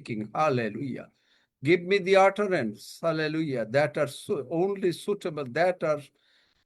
speaking. Hallelujah. Give me the utterance, hallelujah, that are only suitable, that are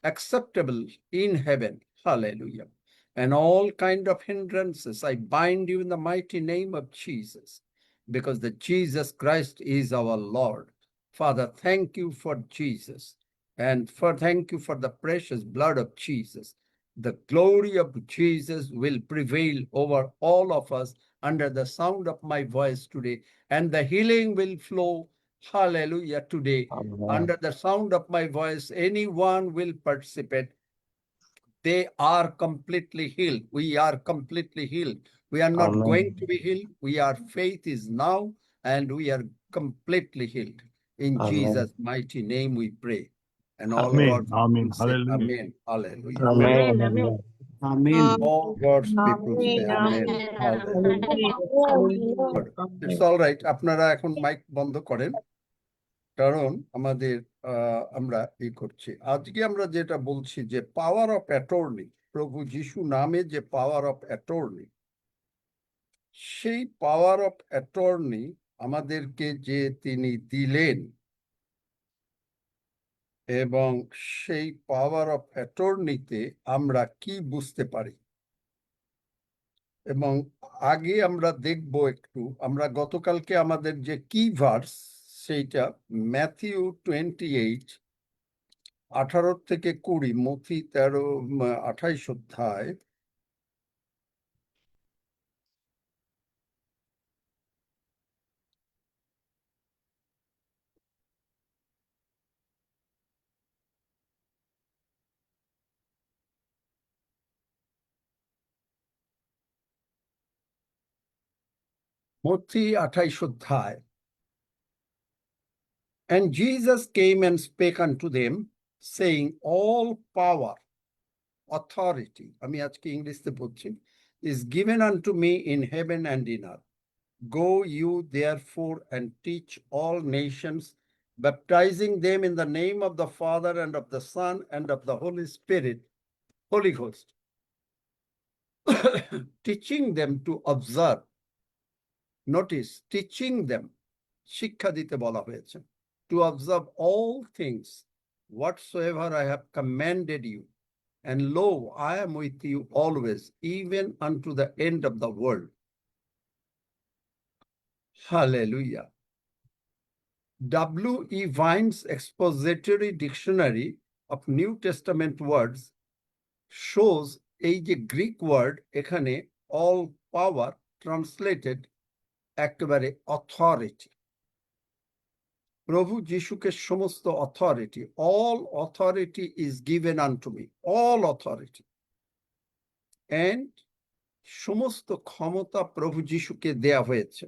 acceptable in heaven. Hallelujah. And all kind of hindrances, I bind you in the mighty name of Jesus, because the Jesus Christ is our Lord. Father, thank you for Jesus, and thank you for the precious blood of Jesus. The glory of Jesus will prevail over all of us under the sound of my voice today, and the healing will flow, hallelujah, today. Amen. Under the sound of my voice, anyone will participate. They are completely healed. We are completely healed. We are not Amen. going to be healed. Our faith is now, and we are completely healed. In Amen. Jesus' mighty name we pray. And all Amen. God's Amen. people say Hallelujah. amen. Hallelujah. Amen. Amen. Amen. All God's people say amen. Hallelujah. It's all right. আপনারা এখন mic বন্ধ করেন, কারণ আমাদের আমরা করছি। আজকে আমরা যেটা বলছি যে পাওয়ার অফ অ্যাটর্নি, প্রভু যিশু নামে যে পাওয়ার অফ অ্যাটর্নি, সেই পাওয়ার অফ অ্যাটর্নি আমাদেরকে যে তিনি দিলেন, এবং সেই পাওয়ার অফ অ্যাটর্নিতে আমরা কি বুঝতে পারি, এবং আগে আমরা দেখব একটু, আমরা গতকালকে আমাদের যে কি ভার্স, সেইটা ম্যাথিউ 28 18 থেকে 20, মথি 13 28 অধ্যায়, মথি 28 অধ্যায়। And Jesus came and spake unto them, saying, all power, authority, আমি আজকে ইংলিশে বলছি, is given unto me in heaven and in earth. Go you therefore and teach all nations, baptizing them in the name of the Father and of the Son and of the Holy Spirit, Holy Ghost, teaching them to observe. Notice, teaching them, শিক্ষা দিতে বলা হয়েছে, to observe all things whatsoever I have commanded you. And lo, I am with you always, even unto the end of the world. Hallelujah. W.E. Vine's Expository Dictionary of New Testament Words shows এই যে Greek word, এখানে all power translated একেবারে authority. প্রভু যিশুকে সমস্ত authority, all authority is given unto me, all authority, and সমস্ত ক্ষমতা প্রভু যিশুকে দেয়া হয়েছে।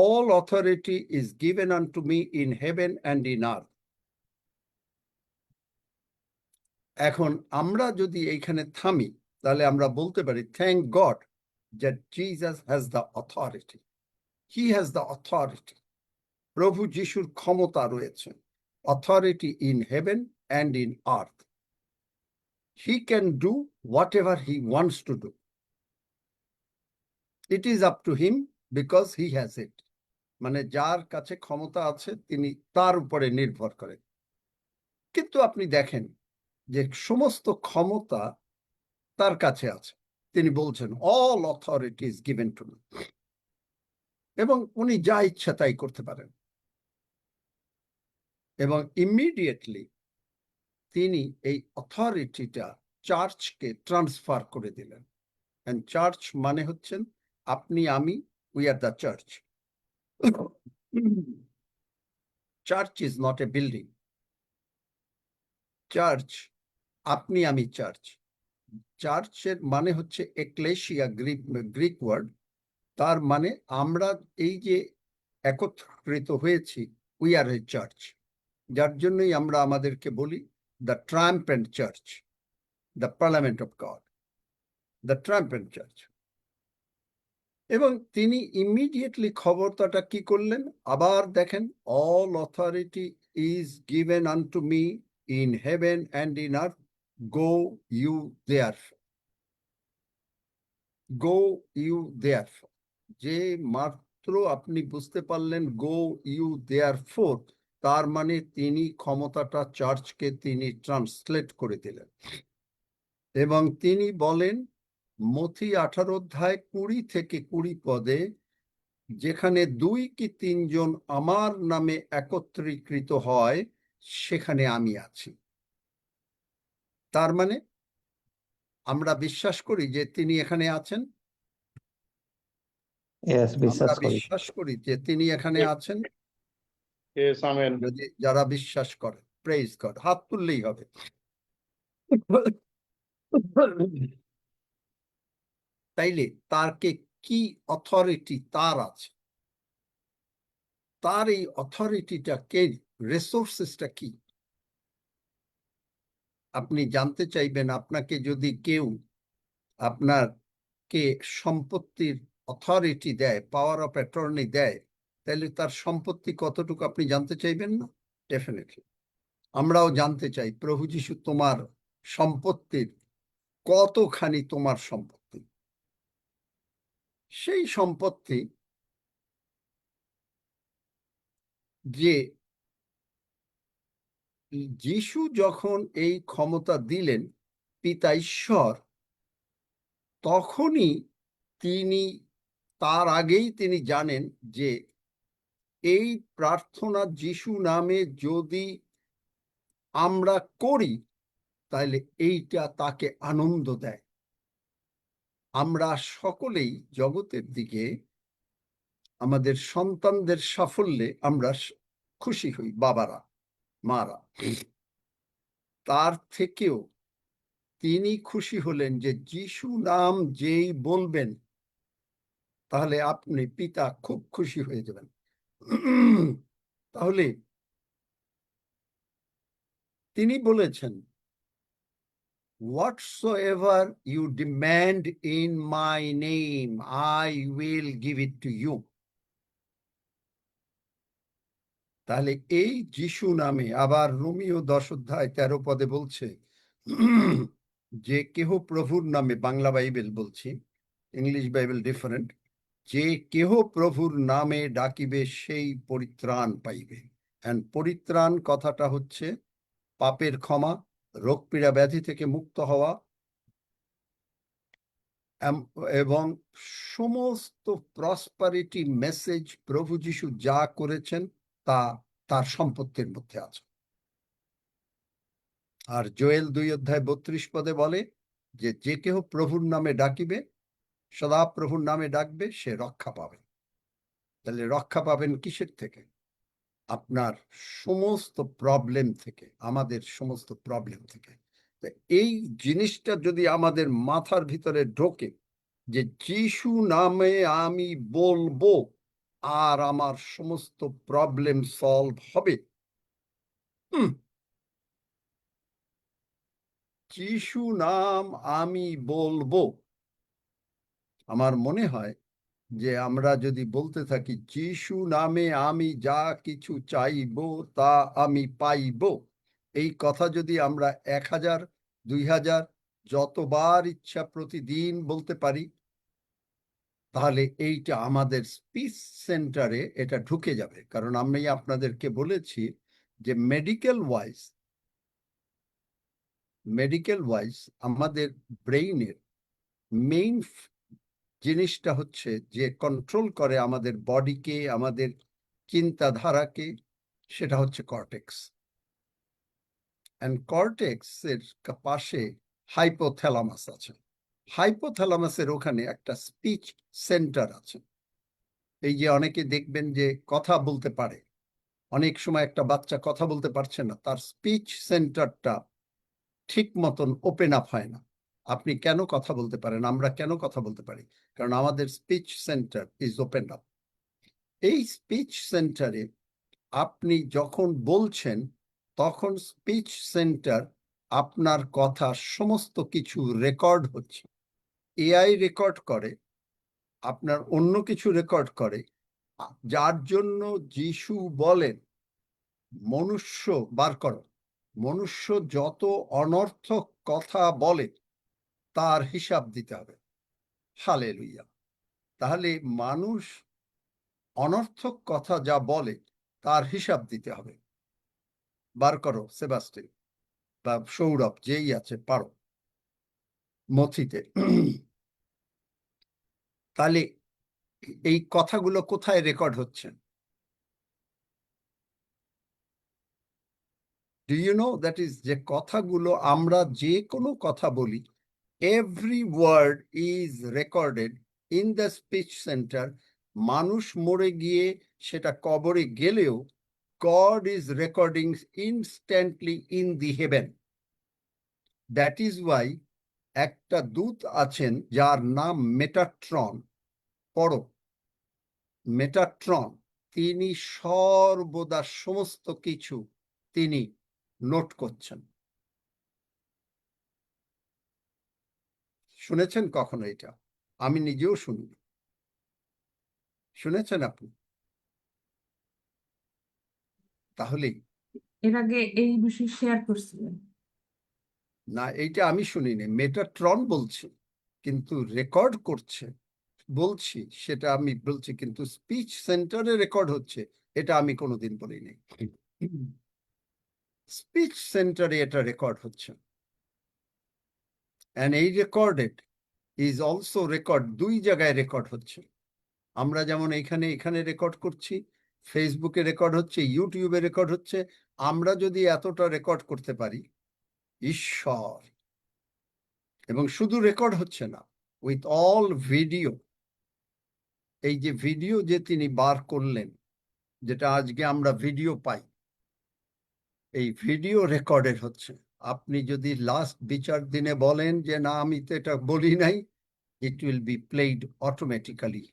all authority is given unto me in heaven and in earth. এখন আমরা যদি এইখানে থামি, তাহলে আমরা বলতে পারি thank God that Jesus has the authority. He has the authority. প্রভু যিশুর ক্ষমতা রয়েছে, authority in heaven and in earth. He can do whatever he wants to do. It is up to him because he has it. মানে যার কাছে ক্ষমতা আছে তিনি তার উপরে নির্ভর করেন। কিন্তু আপনি দেখেন যে সমস্ত ক্ষমতা তার কাছে আছে, তিনি বলছেন all authority is given to me, এবং উনি যা ইচ্ছা তাই করতে পারেন। এবং ইমিডিয়েটলি তিনি এই অথরিটিটা চার্চকে ট্রান্সফার করে দিলেন। এন্ড চার্চ মানে হচ্ছেন আপনি আমি, we are the church. Church is not a building. Church, আপনি আমি চার্চ। চার্চের মানে হচ্ছে এক্লেশিয়া, গ্রিক ওয়ার্ড। তার মানে আমরা এই যে একত্রিত হয়েছি, উই আর এ চার্চ। যার জন্যই আমরা আমাদেরকে বলি the triumphant church, the parliament of God, the triumphant church. এবং তিনি ইমিডিয়েটলি খবরটা কি করলেন, আবার দেখেন all authority is given unto me in heaven and in earth, go you therefore, go you therefore. যে মাত্র আপনি বুঝতে পারলেন গো ইউ দেয়ার ফোর, তার মানে তিনি ক্ষমতাটা চার্চকে তিনি ট্রান্সলেট করে দিলেন। এবং তিনি বলেন মথি 18 অধ্যায় 20 থেকে 20 পদে, যেখানে 2 কি 3 জন আমার নামে একত্রীকৃত হয় সেখানে আমি আছি। তার মানে আমরা বিশ্বাস করি যে তিনি এখানে আছেন। আমরা বিশ্বাস করি যে তিনি এখানে আছেন। যদি যারা বিশ্বাস করে, প্রেজ গড, হাত তুললেই হবে। তাইলে তারকে কি অথরিটি তার আছে, তার এই অথরিটিটা কে, রিসোর্সেসটা কি? আপনি জানতে চাইবেন, আপনাকে যদি কেউ আপনাকে সম্পত্তির অথরিটি দেয়, পাওয়ার অফ অ্যাটর্নি দেয়, তাহলে তার সম্পত্তি কতটুকু আপনি জানতে চাইবেন না? ডেফিনেটলি আমরাও জানতে চাই, প্রভু যিশু তোমার সম্পত্তির কতখানি তোমার সম্পত্তি। সেই সম্পত্তি যে যিশু যখন এই ক্ষমতা দিলেন পিতা ঈশ্বর, তখনই তিনি, তার আগেই তিনি জানেন যে এই প্রার্থনা যিশু নামে যদি আমরা করি তাহলে এইটা তাকে আনন্দ দেয়। আমরা সকলেই জগতের দিকে আমাদের সন্তানদের সাফল্যে আমরা খুশি হই, বাবারা মারা। তার থেকেও তিনি খুশি হলেন যে যিশু নাম যেই বলবেন তাহলে আপনি পিতা খুব খুশি হয়ে যাবেন। তাহলে তিনি বলেছেন, whatsoever you demand in my name, I will give it to you. তাহলে এই যিশু নামে, আবার রোমিও 10 অধ্যায় 13 পদে বলছে যে কেহ প্রভুর নামে, বাংলা বাইবেল বলছি, ইংলিশ বাইবেল ডিফারেন্ট, যে কেহ প্রভুর নামে ডাকিবে সেই পরিত্রাণ পাইবে। এন্ড পরিত্রাণ কথাটা হচ্ছে পাপের ক্ষমা, রোগ পীড়া ব্যাধি থেকে মুক্ত হওয়া, এবং সমস্ত প্রসপারিটি মেসেজ প্রভু যিশু যা করেছেন তা তার সম্পত্তির মধ্যে আছে। আর জোয়েল 2 অধ্যায় 32 পদে বলে যে যে কেহ প্রভুর নামে ডাকিবে, সদা প্রভুর নামে ডাকবে, সে রক্ষা পাবে। তাহলে রক্ষা পাবেন কিসের থেকে? আপনার সমস্ত প্রবলেম থেকে, আমাদের সমস্ত প্রবলেম থেকে। এই জিনিসটা যদি আমাদের মাথার ভিতরে ঢোকে যে যিশু নামে আমি বলবো আর আমার সমস্ত প্রবলেম সলভ হবে, যিশু নাম আমি বলবো। আমার মনে হয় যে আমরা যদি বলতে থাকি যিশু নামে আমি যা কিছু চাইবো তা আমি পাইব, এই কথা যদি আমরা 1000 2000 যতবার ইচ্ছা প্রতিদিন বলতে পারি, তাহলে এইটা আমাদের স্পিচ সেন্টারে এটা ঢুকে যাবে। কারণ আমি আপনাদেরকে বলেছি যে মেডিকেল ওয়াইজ আমাদের ব্রেইনের মেইন জিনিসটা হচ্ছে যে কন্ট্রোল করে আমাদের বডিকে, আমাদের চিন্তাধারাকে, সেটা হচ্ছে কর্টেক্স। এন্ড কর্টেক্স এর পাশে হাইপোথ্যালামাস আছে। হাইপোথ্যালামাসের ওখানে একটা স্পিচ সেন্টার আছে। এই যে অনেকে দেখবেন যে কথা বলতে পারে, অনেক সময় একটা বাচ্চা কথা বলতে পারছে না, তার স্পিচ সেন্টারটা ঠিক মতন ওপেন আপ হয় না। আপনি কেন কথা বলতে পারেন, আমরা কেন কথা বলতে পারি? কারণ আমাদের speech centre is open up. এই স্পিচ সেন্টারে আপনি যখন বলছেন তখন স্পিচ সেন্টার আপনার কথা সমস্ত কিছু রেকর্ড হচ্ছে। এআই রেকর্ড করে, আপনার অন্য কিছু রেকর্ড করে, যার জন্য যিশু বলেন মনুষ্য বার করো, মনুষ্য যত অনর্থক কথা বলে তার হিসাব দিতে হবে। হালেলুয়া। তাহলে মানুষ অনর্থক কথা যা বলে তার হিসাব দিতে হবে। বার করো সেবাস্টিন বা সৌরভ, যেই আছে পারো মথিতে। তাহলে এই কথাগুলো কোথায় রেকর্ড হচ্ছে? Do you know that is, যে কথাগুলো আমরা যে কোনো কথা বলি, every word is recorded in the speech center. মানুষ মরে গিয়ে সেটা কবরে গেলেও God is recording instantly in the heaven. That is why একটা দূত আছেন যার নাম মেটাট্রন। পড়ো মেটাট্রন। তিনি সর্বদা সমস্ত কিছু তিনি নোট করছেন। শুনেছেন কখনো এটা? আমি নিজেও শুনি। শুনেছেন আপনি? তাহলে এর আগে এই বিষয়ে শেয়ার করছিলেন? না, এইটা আমি শুনিনি, মেটাট্রন বলছি, কিন্তু রেকর্ড করছে বলছি, সেটা আমি বলছি, কিন্তু স্পিচ সেন্টারে রেকর্ড হচ্ছে এটা আমি কোনোদিন বলিনি। স্পিচ সেন্টারে এটা রেকর্ড হচ্ছে। and এই রেকর্ডেড ইজ অলসো রেকর্ড, দুই জায়গায় রেকর্ড হচ্ছে। আমরা যেমন এখানে রেকর্ড করছি, ফেসবুকে রেকর্ড হচ্ছে, ইউটিউবে রেকর্ড হচ্ছে। আমরা যদি এতটা রেকর্ড করতে পারি, ঈশ্বর, এবং শুধু রেকর্ড হচ্ছে না, উইথ অল ভিডিও, এই যে ভিডিও যে তিনি বার করলেন, যেটা আজকে আমরা ভিডিও পাই, এই ভিডিও রেকর্ডেড হচ্ছে। আপনি যদি লাস্ট বিচার দিনে বলেন যে না আমি তো এটা বলি নাই, it will be played automatically,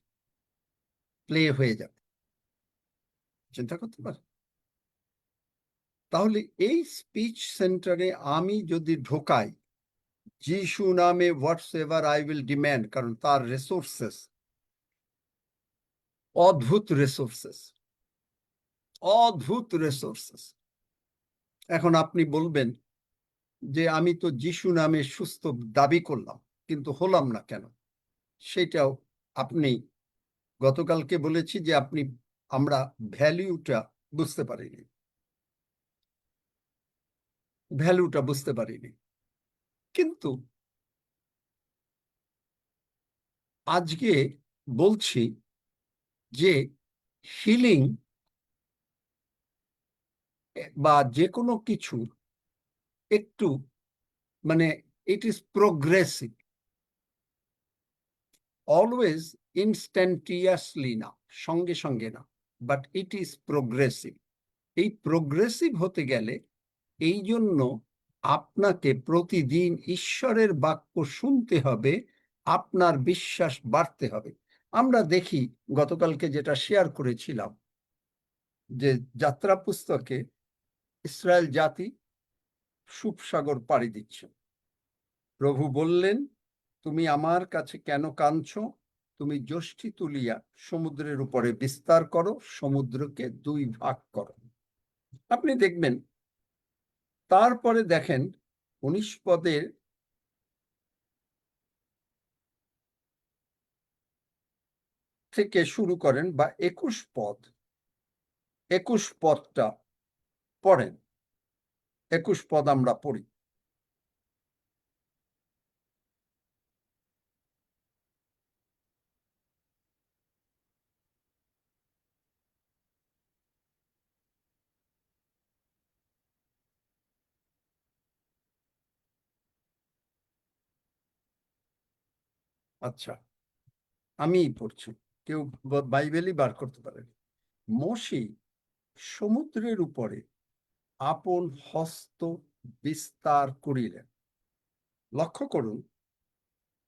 play হয়ে যাবে। চিন্তা করতে পারেন? তাহলে এই স্পিচ সেন্টারে আমি যদি ঢোকাই, যিশু নামে হোয়াটস এভার আই উইল ডিম্যান্ড, কারণ তার রিসোর্সেস অদ্ভুত রিসোর্সেস, অদ্ভুত রিসোর্সেস। এখন আপনি বলবেন যে আমি তো যিশু নামে সুস্থ দাবি করলাম, কিন্তু হলাম না কেন? সেটাও আপনি, গতকালকে বলেছি যে আমরা ভ্যালুটা বুঝতে পারিনি, ভ্যালুটা বুঝতে পারিনি। কিন্তু আজকে বলছি যে হিলিং বা যে কোনো কিছু একটু, মানে ইট ইজ প্রোগ্রেসিভ, অলওয়েজ ইনস্ট্যান্টিয়াসলি না, সঙ্গে সঙ্গে না, বাট ইট ইজ প্রোগ্রেসিভ। এই প্রোগ্রেসিভ হতে গেলে এই জন্য আপনাকে প্রতিদিন ঈশ্বরের বাক্য শুনতে হবে, আপনার বিশ্বাস বাড়তে হবে। আমরা দেখি গতকালকে যেটা শেয়ার করেছিলাম, যে যাত্রা পুস্তকে ইসরায়েল জাতি সুপসাগর পাড়ি দিচ্ছে। প্রভু বললেন, তুমি আমার কাছে কেন কাঁদছো? তুমি যষ্টি তুলিয়া সমুদ্রের উপরে বিস্তার করো, সমুদ্রকে দুই ভাগ করো। আপনি দেখবেন, তারপরে দেখেন 19 পদের থেকে শুরু করেন, বা 21 পদটা পড়েন। 21 পদ আমরা পড়ি। আচ্ছা, আমি পড়ছি, কেউ বাইবেলই বার করতে পারেন। মোশে সমুদ্রের উপরে আপন হস্ত বিস্তার করিলেন। লক্ষ্য করুন,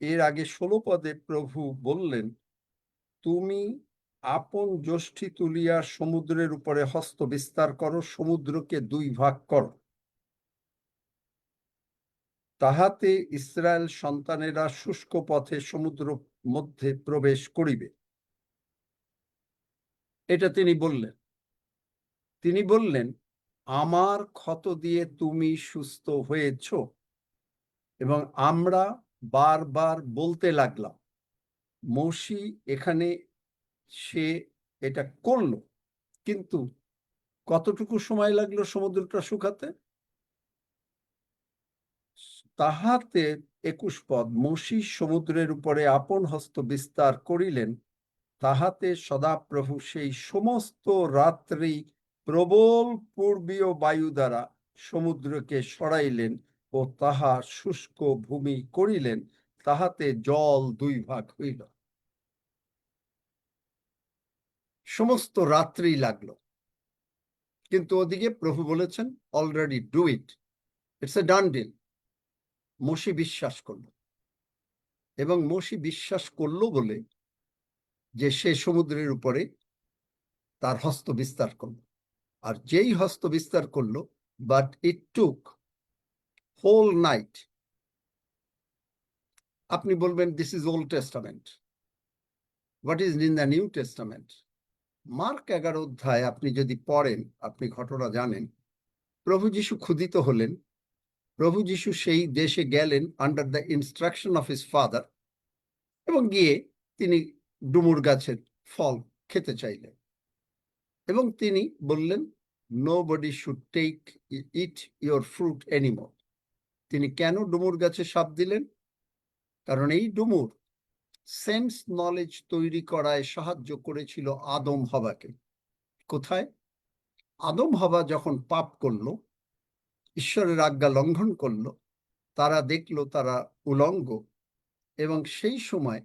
এর আগে 16 পদে প্রভু বললেন, তুমি আপন যষ্টি তুলিয়া সমুদ্রের উপরে হস্ত বিস্তার করো, সমুদ্রকে দুই ভাগ করো, তাহাতে ইসরায়েল সন্তানেরা শুষ্ক পথে সমুদ্র মধ্যে প্রবেশ করিবে। এটা তিনি বললেন। তিনি বললেন, আমার ক্ষত দিয়ে তুমি সুস্থ হয়েছ। এবং আমরা বারবার বলতে লাগলাম, মোশি এখানে সে এটা করলো, কিন্তু কতটুকু সময় লাগলো সমুদ্রটা শুকাতে? তাহাতে 21 পদ, মসি সমুদ্রের উপরে আপন হস্ত বিস্তার করিলেন, তাহাতে সদাপ্রভু সেই সমস্ত রাত্রি প্রবল পূর্বীয় বায়ু দ্বারা সমুদ্রকে সরাইলেন ও তাহা শুষ্ক ভূমি করিলেন, তাহাতে জল 2 ভাগ হইল। সমস্ত রাত্রি লাগলো, কিন্তু ওদিকে প্রভু বলেছেন already do it, it's a done deal. মসি বিশ্বাস করল, এবং মসি বিশ্বাস করলো বলে যে সে সমুদ্রের উপরে তার হস্ত বিস্তার করলো। আর যেই হস্ত বিস্তার করলো, but it took whole night. আপনি বলবেন this is Old Testament, what is in the New Testament? Mark 11 অধ্যায় আপনি যদি পড়েন, আপনি ঘটনা জানেন। প্রভু যীশু ক্ষুধিত হলেন, প্রভু যীশু সেই দেশে গেলেন under the instruction of his father, এবং গিয়ে তিনি ডুমুর গাছের ফল খেতে চাইলেন, এবং তিনি বললেন nobody should take it your fruit anymore. তিনি কেন ডুমুর গাছে শাপ দিলেন? কারণ এই ডুমুর সেন্স নলেজ তৈরি করায় সাহায্য করেছিল আদম হবাকে। কোথায়? আদম হবা যখন পাপ করলো, ঈশ্বরের আজ্ঞা লঙ্ঘন করলো, তারা দেখলো তারা উলঙ্গ, এবং সেই সময়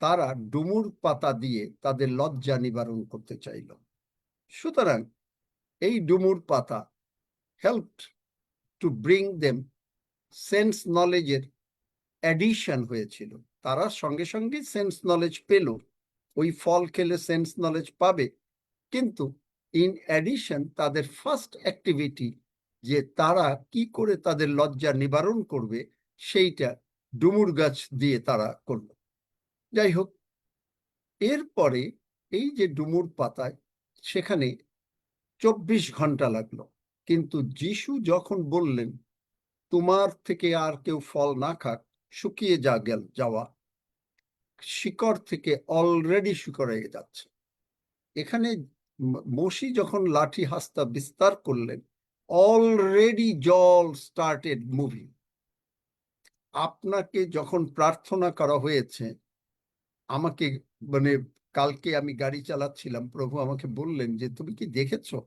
তারা ডুমুর পাতা দিয়ে তাদের লজ্জা নিবারণ করতে চাইল। সুতরাং এই ডুমুর পাতা helped to bring them sense নলেজের অ্যাডিশন হয়েছিল। তারা সঙ্গে সঙ্গে সেন্স নলেজ পেল, ওই ফল খেলে সেন্স নলেজ পাবে, কিন্তু ইন অ্যাডিশন তাদের ফার্স্ট অ্যাক্টিভিটি যে তারা কি করে তাদের লজ্জা নিবারণ করবে, সেইটা ডুমুর গাছ দিয়ে তারা করল। যাই হোক, এরপরে এই যে ডুমুর পাতায় সেখানে 24 ঘন্টা লাগলো, কিন্তু যিশু যখন বললেন তোমার থেকে আর কেউ ফল না খাক, শুকিয়ে যাওয়া শিকড় থেকে অলরেডি শুকিয়ে যাচ্ছে। এখানে মসি যখন লাঠি হাস্তা বিস্তার করলেন, অলরেডি জল স্টার্টেড মুভিং। আপনাকে যখন প্রার্থনা করা হয়েছে, আমাকে মানে কালকে আমি গাড়ি চালাচ্ছিলাম, প্রভু আমাকে বললেন যে তুমি কি দেখেছো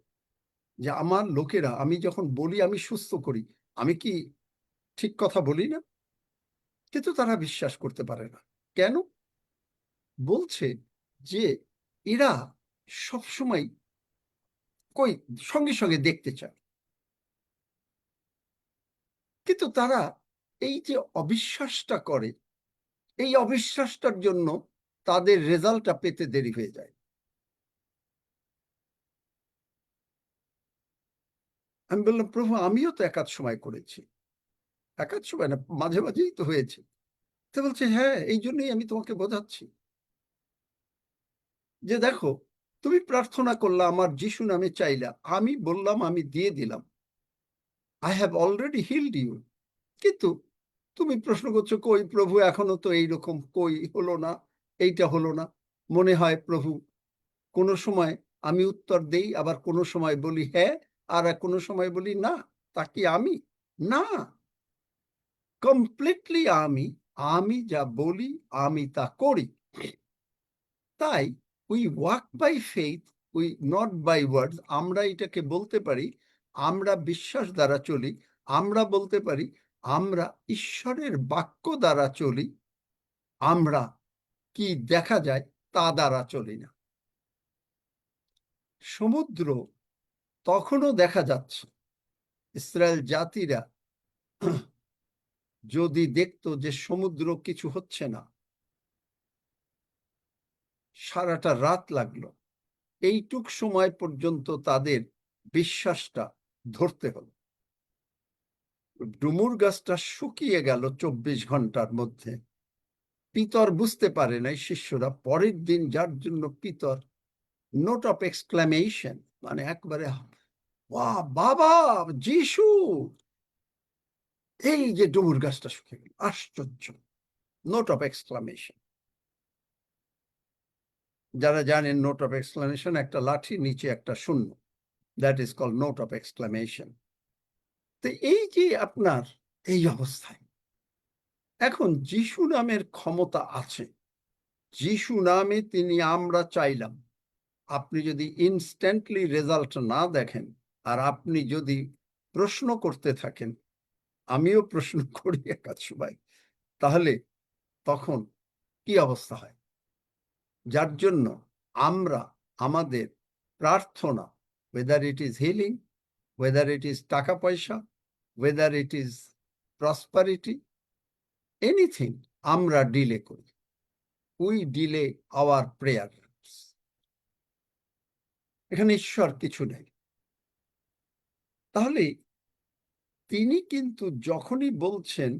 যে আমার লোকেরা আমি যখন বলি আমি সুস্থ করি, আমি কি ঠিক কথা বলি না? কিন্তু তারা বিশ্বাস করতে পারে না। কেন? বলছে যে এরা সবসময় কই সঙ্গে সঙ্গে দেখতে চায়, কিন্তু তারা এই যে অবিশ্বাসটা করে, এই অবিশ্বাসটার জন্য তাদের রেজাল্টটা পেতে দেরি হয়ে যায়। আমি বললাম প্রভু আমিও তো একাধ সময় করেছি। একাধ সময় না, মাঝে মাঝেই তো হয়েছে। তো বলছে হ্যাঁ, এই জন্যই আমি তোমাকে বোঝাচ্ছি যে দেখো, তুমি প্রার্থনা করলা, আমার যিশু নামে চাইলা, আমি বললাম আমি দিয়ে দিলাম, I have already healed you. কিন্তু তুমি প্রশ্ন করছো কই প্রভু, এখনো তো এইরকম, কই হলো না, এইটা হলো না। মনে হয় প্রভু কোনো সময় আমি উত্তর দেই, আবার কোনো সময় বলি হ্যাঁ, আর কোনো সময় বলি না। তা কি আমি? না, কমপ্লিটলি আমি। আমি যা বলি আমি তা করি। তাই we walk by faith, we not by words. আমরা এটাকে বলতে পারি আমরা বিশ্বাস দ্বারা চলি। আমরা বলতে পারি আমরা ঈশ্বরের বাক্য দ্বারা চলি। আমরা কি দেখা যায় তা দ্বারা চলি না। সমুদ্র তখনও দেখা যাচ্ছে। ইসরায়েল জাতিরা যদি দেখতো যে সমুদ্র কিছু হচ্ছে না, সারাটা রাত লাগলো, এইটুক সময় পর্যন্ত তাদের বিশ্বাসটা ধরতে হলো। ডুমুর গাছটা শুকিয়ে গেল 24 ঘন্টার মধ্যে। পিতর বুঝতে পারে নাই শিষ্যরা, পরের দিন যার জন্য পিতর নোট অফ এক্সক্লামেশন, মানে একবারে বাহ বাবা যিশু, এই যে ডুমুর গাছটা শুকিয়ে গেল, আশ্চর্য, নোট অফ এক্সক্লামেশন। যারা জানেন নোট অফ এক্সক্লামেশন একটা লাঠি, নিচে একটা শূন্য, that is call note of exclamation. তো এই যে আপনার এই অবস্থায় এখন যিশু নামের ক্ষমতা আছে, যিশু নামে তিনি আমরা চাইলাম, আপনি যদি ইনস্ট্যান্টলি রেজাল্ট না দেখেন আর আপনি যদি প্রশ্ন করতে থাকেন, আমিও প্রশ্ন করি একাধ সময়, তাহলে তখন কি অবস্থা হয়? যার জন্য আমরা আমাদের প্রার্থনা, whether it is healing, whether it is টাকা পয়সা, whether it is prosperity, anything, আমরা ডিলে করি। We delay our prayers. এখানে ঈশ্বর কিছু নেই। তাহলে তিনি কিন্তু যখনই বলছেন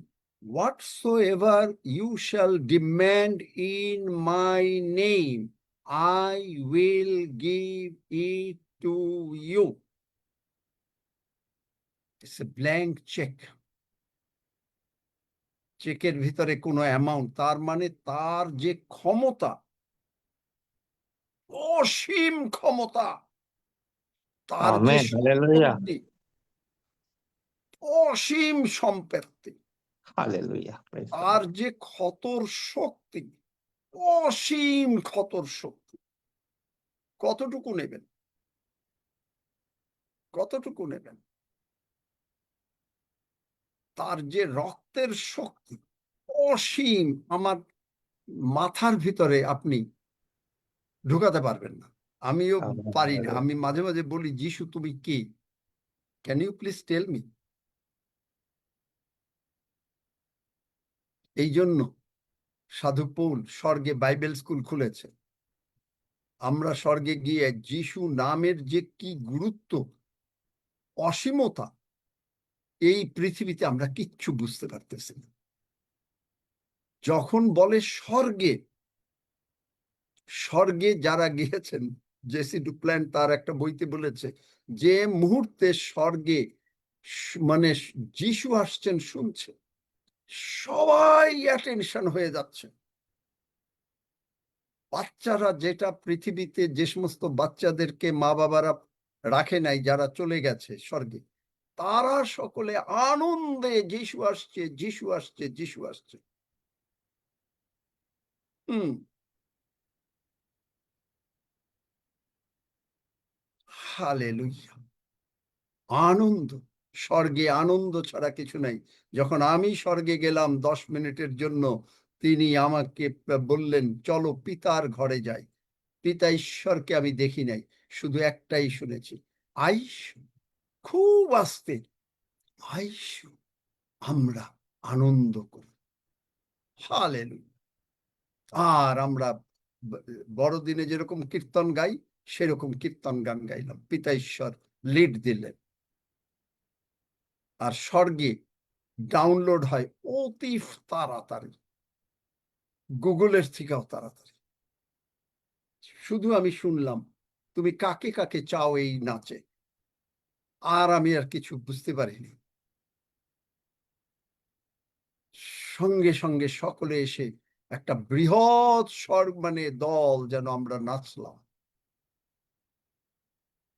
whatsoever you shall demand in my name, I will give it to you. It's a blank check. চেকের ভিতরে কোনো অ্যামাউন্ট, তার মানে তার যে ক্ষমতা, অসীম ক্ষমতা, তার যে Amén. Aleluya. সম্পত্তি, অসীম সম্পত্তি, Aleluya. Praise the তার Lord. যে ক্ষতর শক্তি, অসীম ক্ষতর শক্তি। কতটুকু নেবেন? কতটুকু নেবেন? তার যে রক্তের শক্তি অসীম, আমার মাথার ভিতরে আপনি ঢুকাতে পারবেন না। আমিও Amén. পারি না। Aleluya. আমি মাঝে মাঝে বলি, যিশু তুমি কে? Can you please tell me? এই জন্য সাধু পৌল স্বর্গে বাইবেল স্কুল খুলেছে। আমরা স্বর্গে গিয়ে যিশু নামের যে কি গুরুত্ব, অসীমতা, এই পৃথিবীতে আমরা কিচ্ছু বুঝতে পারতেছি না। যখন বলে স্বর্গে, স্বর্গে যারা গিয়েছেন, জেসি ডুপ্ল্যান্ট তার একটা বইতে বলেছে, যে মুহূর্তে স্বর্গে মানে যিশু আসছেন শুনছে, সবাই অ্যাটেনশন হয়ে যাচ্ছে। বাচ্চারা, যেটা পৃথিবীতে যে সমস্ত বাচ্চাদেরকে মা বাবারা রাখে নাই, যারা চলে গেছে স্বর্গে, তারা সকলে আনন্দে যিশু আসছে, যিশু আসছে, যিশু আসছে। হালেলুয়া। আনন্দ, স্বর্গে আনন্দ ছাড়া কিছু নাই। যখন আমি স্বর্গে গেলাম 10 মিনিটের জন্য, তিনি আমাকে বললেন, চলো পিতার ঘরে যাই। পিতা ঈশ্বরকে আমি দেখি নাই, শুধু একটাই শুনেছি, আইসো, খুব আস্তে, আইসো, আমরা আনন্দ করি। হালেলুয়া। আর আমরা বড়দিনে যেরকম কীর্তন গাই, সেরকম কীর্তন গান গাইলাম, পিতা ঈশ্বর লিড দিলেন। আর স্বর্গে ডাউনলোড হয় অতি তাড়াতাড়ি, গুগলের থেকেও তাড়াতাড়ি। শুধু আমি শুনলাম, তুমি কাকে কাকে চাও এই নাচে, আর আমি আর কিছু বুঝতে পারিনি। সঙ্গে সঙ্গে সকলে এসে একটা বৃহৎ স্বর্গ মানে দল যেন আমরা নাচলাম।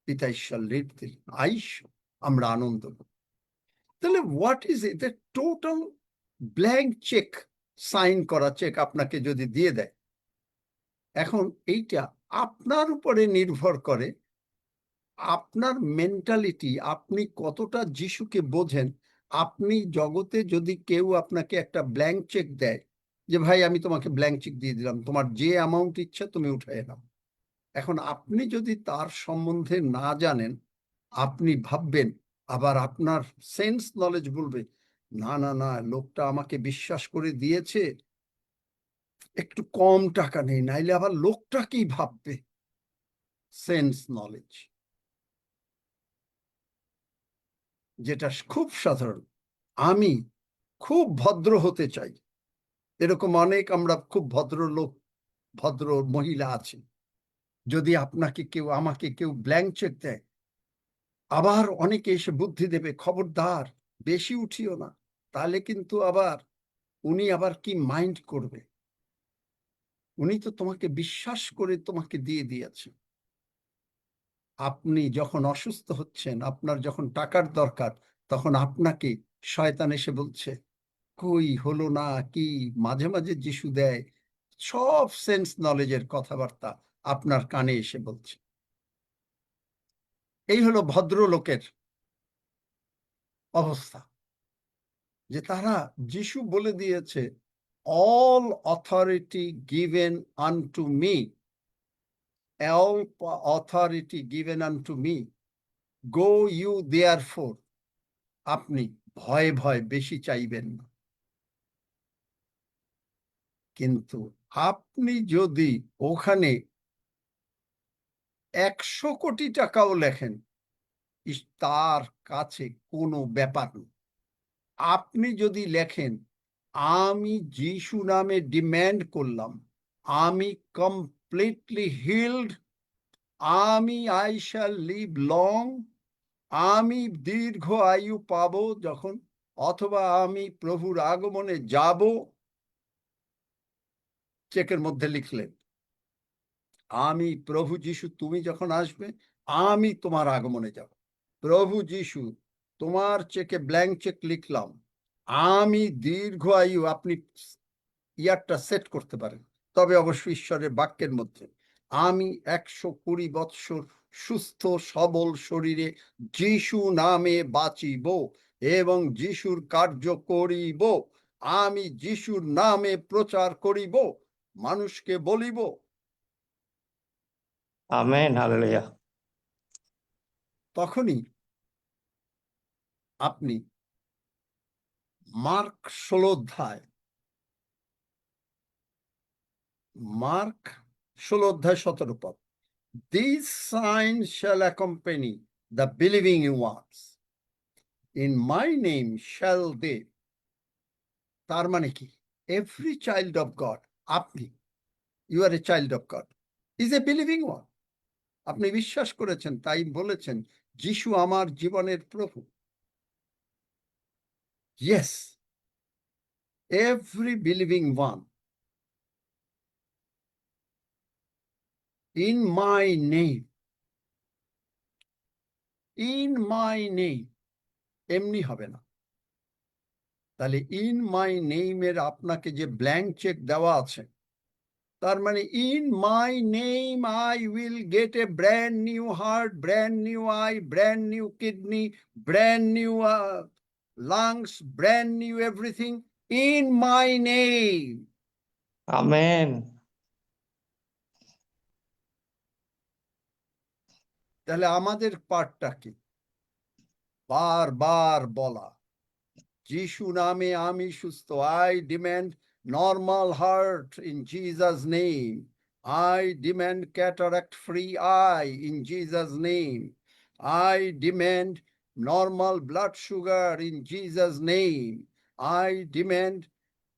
পিতা ঈশ্বর লিড দিলেন, আইসো, আমরা আনন্দ করি। তাহলে what is it? Total blank check, sign করা চেক আপনাকে যদি দিয়ে দেয়, এখন এইটা আপনার উপরে নির্ভর করে, আপনার মেন্টালিটি, আপনি কতটা যিশুকে বোঝেন। আপনি জগতে যদি কেউ আপনাকে একটা ব্ল্যাঙ্ক চেক দেয়, যে ভাই আমি তোমাকে ব্ল্যাঙ্ক চেক দিয়ে দিলাম, তোমার যে অ্যামাউন্ট ইচ্ছা তুমি উঠায় নাও, এখন আপনি যদি তার সম্বন্ধে না জানেন, আপনি ভাববেন, আবার আপনার সেন্স নলেজ বলবে, না না না, লোকটা আমাকে বিশ্বাস করে দিয়েছে, একটু কম টাকা নেই, নাইলে আবার লোকটা কি ভাববে। সেন্স নলেজ, যেটা খুব সাধারণ। আমি খুব ভদ্র হতে চাই, এরকম অনেক আমরা খুব ভদ্র লোক, ভদ্র মহিলা আছে। যদি আপনাকে কেউ, আমাকে কেউ ব্ল্যাঙ্ক চেক দেয়, আবার অনেকে এসে বুদ্ধি দেবে, খবরদার বেশি উঠিও না, তাহলে কিন্তু আবার উনি আবার কি মাইন্ড করবে। উনি তো তোমাকে বিশ্বাস করে তোমাকে দিয়ে দিয়েছেন। আপনি যখন অসুস্থ হচ্ছেন, আপনার যখন টাকার দরকার, তখন আপনাকে শয়তান এসে বলছে কই হলো না কি, মাঝে মাঝে যিশু দেয় সব সেন্স নলেজের কথাবার্তা আপনার কানে এসে বলছে। এই হলো ভদ্রলোকের অবস্থা, যে তারা, যিশু বলে দিয়েছে all authority given unto me, all authority given unto me, go you therefore. আপনি ভয়ে ভয়ে বেশি চাইবেন না, কিন্তু আপনি যদি ওখানে 100 কোটি টাকাও লেখেন, তার কাছে কোনো ব্যাপার নেই। আপনি যদি লেখেন আমি যিশু নামে ডিম্যান্ড করলাম, আমি কমপ্লিটলি হিলড, আমি আই শ্যাল লিভ লং, আমি দীর্ঘ আয়ু পাবো যখন, অথবা আমি প্রভুর আগমনে যাব, চেকের মধ্যে লিখলেন আমি প্রভু যিশু তুমি যখন আসবে আমি তোমার আগমনে যাব, প্রভু যিশু তোমার চেকে ব্ল্যাঙ্ক চেক লিখলাম, আমি দীর্ঘ আয়ু, আপনি ইয়ারটা সেট করতে পারেন, তবে অবশ্যই ঈশ্বরের বাক্যের মধ্যে, আমি 120 বৎসর সুস্থ সবল শরীরে যিশু নামে বাঁচিব এবং যিশুর কার্য করিব, আমি যিশুর নামে প্রচার করিব, মানুষকে বলিব। Amen, hallelujah. তখনই আপনি মার্ক 16 অধ্যায়, মার্ক 16 অধ্যায় 17 পদ, these signs shall accompany the believing ones, in my name shall they, তার মানে কি, every child of God, আপনি, you are a child of God, is a believing one, আপনি বিশ্বাস করেছেন, তাই বলেছেন যিশু আমার জীবনের প্রভু। Yes, every believing one, in my name, in my name, এমনি হবে না। তাহলে ইন মাই নেইমের আপনাকে যে ব্ল্যাঙ্ক চেক দেওয়া আছে, তার মানে in my name I will get A brand new heart, brand new I, brand new kidney, brand new lungs, brand new everything, in my name. Amen. তাহলে আমাদের পার্টটা কি? বারবার বলা যিশু নামে আমি সুস্থ, I demand normal heart in Jesus name, I demand cataract-free eye in Jesus' name. I demand normal blood sugar in Jesus' name. I demand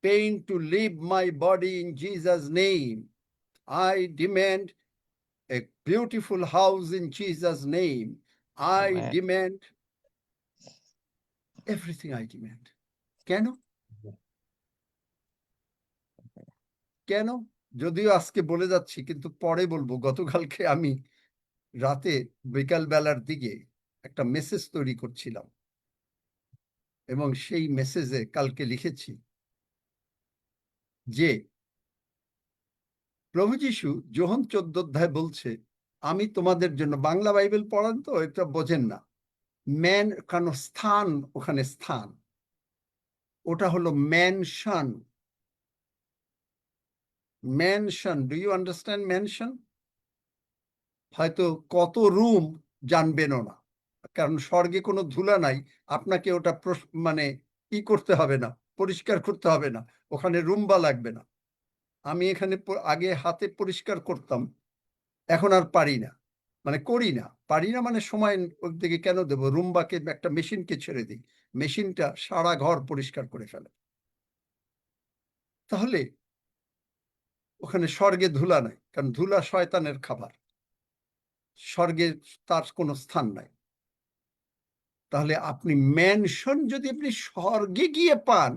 pain to leave my body in Jesus' name. I demand a beautiful house in Jesus' name. I Amen. demand everything I demand. কেন? কেন? যদিও আজকে বলে যাচ্ছি, কিন্তু পরে বলবো। গতকালকে আমি রাতে বিকাল বেলার দিকে একটা মেসেজ তৈরি করছিলাম এবং সেই মেসেজে কালকে লিখেছি যে প্রভু যীশু যোহন 14 অধ্যায় বলছে আমি তোমাদের জন্য, বাংলা বাইবেল পড়ান তো এটা বোঝেন না, ম্যান কেন স্থান, ওখানে স্থান, ওটা হলো mansion. Mansion, do you understand mansion? হয়তো কত রুম জানবেনও না, কারণ স্বর্গে কোনো ধুলা নাই, আপনাকে ওটা মানে ই করতে হবে না, পরিষ্কার করতে হবে না, ওখানে রুম্বা লাগবে না। আমি এখানে আগে হাতে পরিষ্কার করতাম, এখন আর পারি না, মানে করি না, পারি না মানে সময় ওর দিকে কেন দেবো, রুম্বাকে একটা মেশিনকে ছেড়ে দিই, মেশিনটা সারা ঘর পরিষ্কার করে ফেলে। তাহলে ওখানে স্বর্গে ধুলা নাই, কারণ ধুলা শয়তানের খাবার, স্বর্গে তার কোনো স্থান নাই। তাহলে আপনি ম্যানশন যদি আপনি স্বর্গে গিয়ে পান,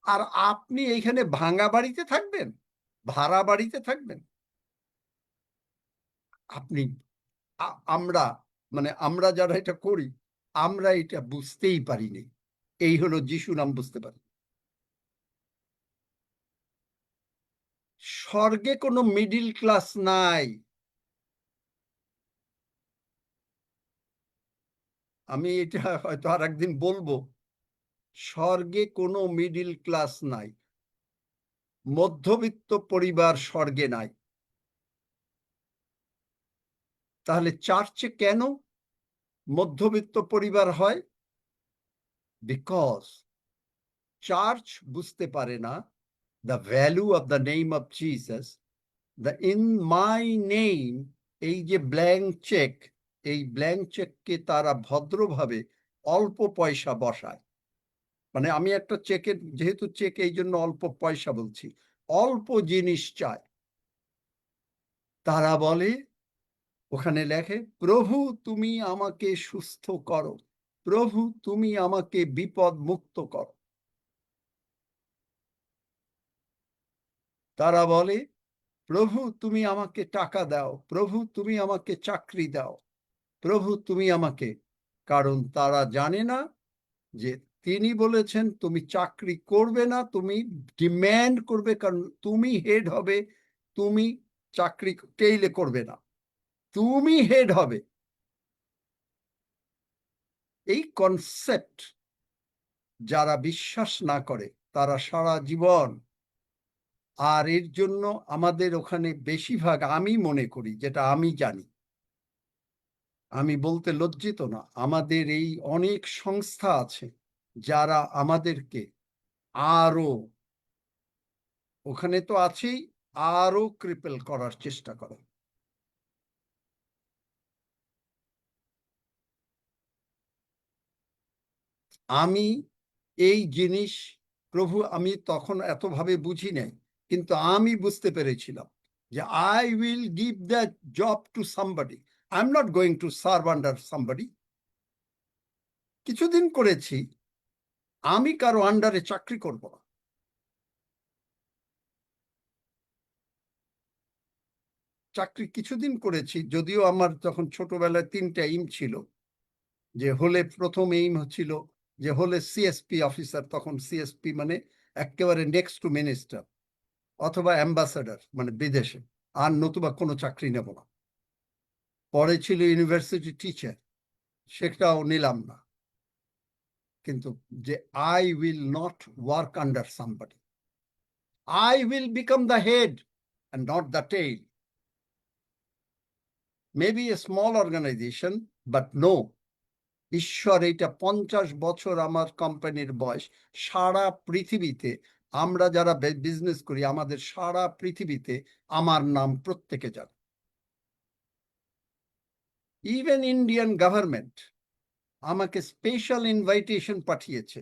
আর আপনি এইখানে ভাঙা বাড়িতে থাকবেন, ভাড়া বাড়িতে থাকবেন? আপনি আমরা আমরা যারা এটা করি, আমরা এটা বুঝতেই পারিনি। এই হলো যিশু নাম বুঝতে পারি। স্বর্গে কোনো মিডিল ক্লাস নাই। আমি এটা হয়তো আর একদিন বলবো, স্বর্গে কোনো মিডিল ক্লাস নাই, মধ্যবিত্ত পরিবার স্বর্গে নাই। তাহলে চার্চে কেন মধ্যবিত্ত পরিবার হয়? বিকজ চার্চ বুঝতে পারে না the value of the name of Jesus, the in my name, এই যে ব্ল্যাঙ্ক চেক, এই ব্ল্যাঙ্ক চেককে তারা ভদ্রভাবে অল্প পয়সা বসায়। মানে আমি একটা চেকের, যেহেতু চেক এই জন্য অল্প পয়সা বলছি, অল্প জিনিস চায়। তারা বলে, ওখানে লেখে, প্রভু তুমি আমাকে সুস্থ করো, প্রভু তুমি আমাকে বিপদ মুক্ত করো। তারা বলে, প্রভু তুমি আমাকে টাকা দাও, প্রভু তুমি আমাকে চাকরি দাও, প্রভু তুমি আমাকে। কারণ তারা জানে না যে তিনি বলেছেন তুমি চাকরি করবে না, তুমি ডিম্যান্ড করবে, কারণ তুমি হেড হবে, তুমি চাকরি টেইলে করবে না, তুমি হেড হবে। এই কনসেপ্ট যারা বিশ্বাস না করে তারা সারা জীবন, আর এর জন্য আমাদের ওখানে বেশিরভাগ, আমি মনে করি, যেটা আমি জানি, আমি বলতে লজ্জিত না, আমাদের এই অনেক সংস্থা আছে যারা আমাদেরকে আরো, ওখানে তো আছেই, আরো ক্রিপেল করার চেষ্টা করে। আমি এই জিনিস, প্রভু আমি তখন এতভাবে বুঝি নাই, কিন্তু আমি বুঝতে পেরেছিলাম যে I will give the job two somebody, I am not going to serve under somebody. কিছুদিন করেছি, আমি কারো আন্ডারে চাকরি করব না। চাকরি কিছুদিন করেছি, যদিও আমার তখন ছোটবেলায় 3টা এইম ছিল, যে হলে প্রথম এইম ছিল যে হলে সিএসপি অফিসার, তখন সিএসপি মানে একেবারে নেক্সট টু মিনিস্টার অথবা অ্যাম্বাসেডার, মানে বিদেশে, আর নতুবা কোনো চাকরি নেব না। পরে ছিল ইউনিভার্সিটি টিচার, সেটাও নিলাম না। কিন্তু যে I will not work under somebody, I will become the head and not the tail. Maybe a small organization, but no. ঈশ্বর, এইটা 50 বছর আমার কোম্পানির বয়স, সারা পৃথিবীতে আমরা যারা বিজনেস করি, আমাদের সারা পৃথিবীতে আমার নাম প্রত্যেকে জানে। ইভেন ইন্ডিয়ান গভর্নমেন্ট আমাকে স্পেশাল ইনভাইটেশন পাঠিয়েছে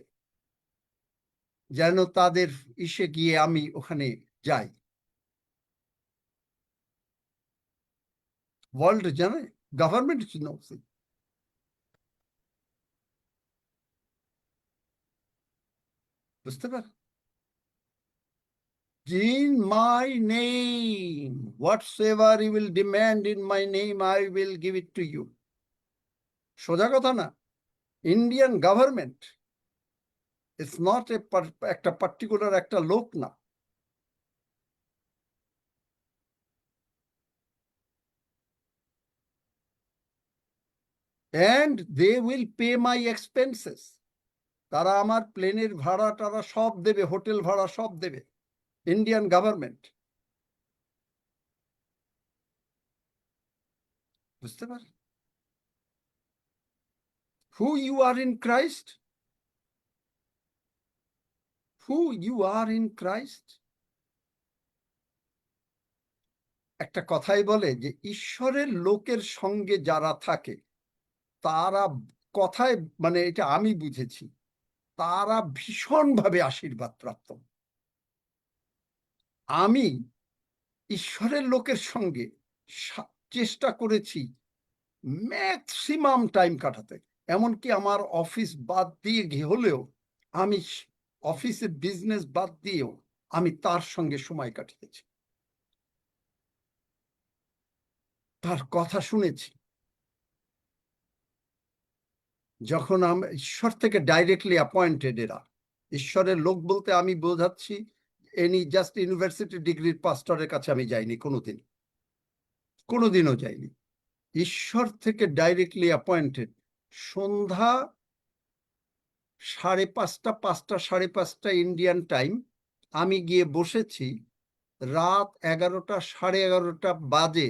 যেন তাদের ইসে গিয়ে আমি ওখানে যাই। ওয়ার্ল্ড জানে, গভর্নমেন্ট নোস। বুঝতে পার? In my name, whatsoever you will demand in my name, I will give it to you. সোজা কথা না? ইন্ডিয়ান গভর্নমেন্ট ইটস নট একটা পার্টিকুলার একটা লোক না। and they will pay my expenses. তারা আমার প্লেনের ভাড়া টাড়া সব দেবে, হোটেল ভাড়া সব দেবে, ইন্ডিয়ান গভর্নমেন্ট। বুঝতে পার? Who you are in Christ, who you are in Christ. একটা কথাই বলে যে ঈশ্বরের লোকের সঙ্গে যারা থাকে তারা, কথায় মানে এটা আমি বুঝেছি, তারা ভীষণভাবে আশীর্বাদ প্রাপ্ত। আমি ঈশ্বরের লোকের সঙ্গে চেষ্টা করেছি ম্যাক্সিমাম টাইম কাটাতে, এমনকি আমার অফিস বাদ দিয়ে হলেও, আমি অফিসের বিজনেস বাদ দিয়েও আমি তার সঙ্গে সময় কাটিয়েছি। তার কথা শুনেছি। যখন ঈশ্বর থেকে ডাইরেক্টলি অ্যাপয়েন্টেড এরা, ঈশ্বরের লোক বলতে আমি বোঝাচ্ছি এনি জাস্ট ইউনিভার্সিটি ডিগ্রির পাস্টরের কাছে আমি যাইনি, কোনোদিনও যাইনি। ঈশ্বর থেকে ডাইরেক্টলি অ্যাপয়েন্টেড। সন্ধ্যা 5:30, 5টা 5:30 ইন্ডিয়ান টাইম আমি গিয়ে বসেছি। রাত 11টা 11:30 বাজে।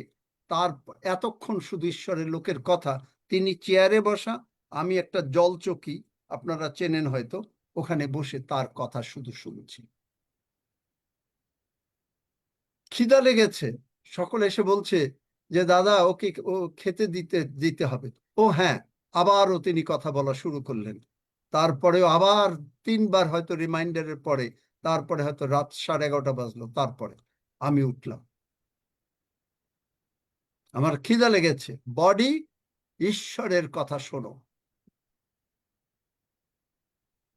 তার এতক্ষণ শুধু ঈশ্বরের লোকের কথা। তিনি চেয়ারে বসা, আমি একটা জলচকি, আপনারা চেনেন হয়তো, ওখানে বসে তার কথা শুধু শুনছি। খিদা লেগেছে, সকলে এসে বলছে যে দাদা ওকে ও খেতে দিতে হবে। ও হ্যাঁ, আবারও তিনি কথা বলা শুরু করলেন। তারপরেও আবার 3বার হয়তো রিমাইন্ডারের পরে, তারপরে হয়তো রাত 11:30 বাজলো, তারপরে আমি উঠলাম। আমার খিদা লেগেছে। বডি, ঈশ্বরের কথা শোনো।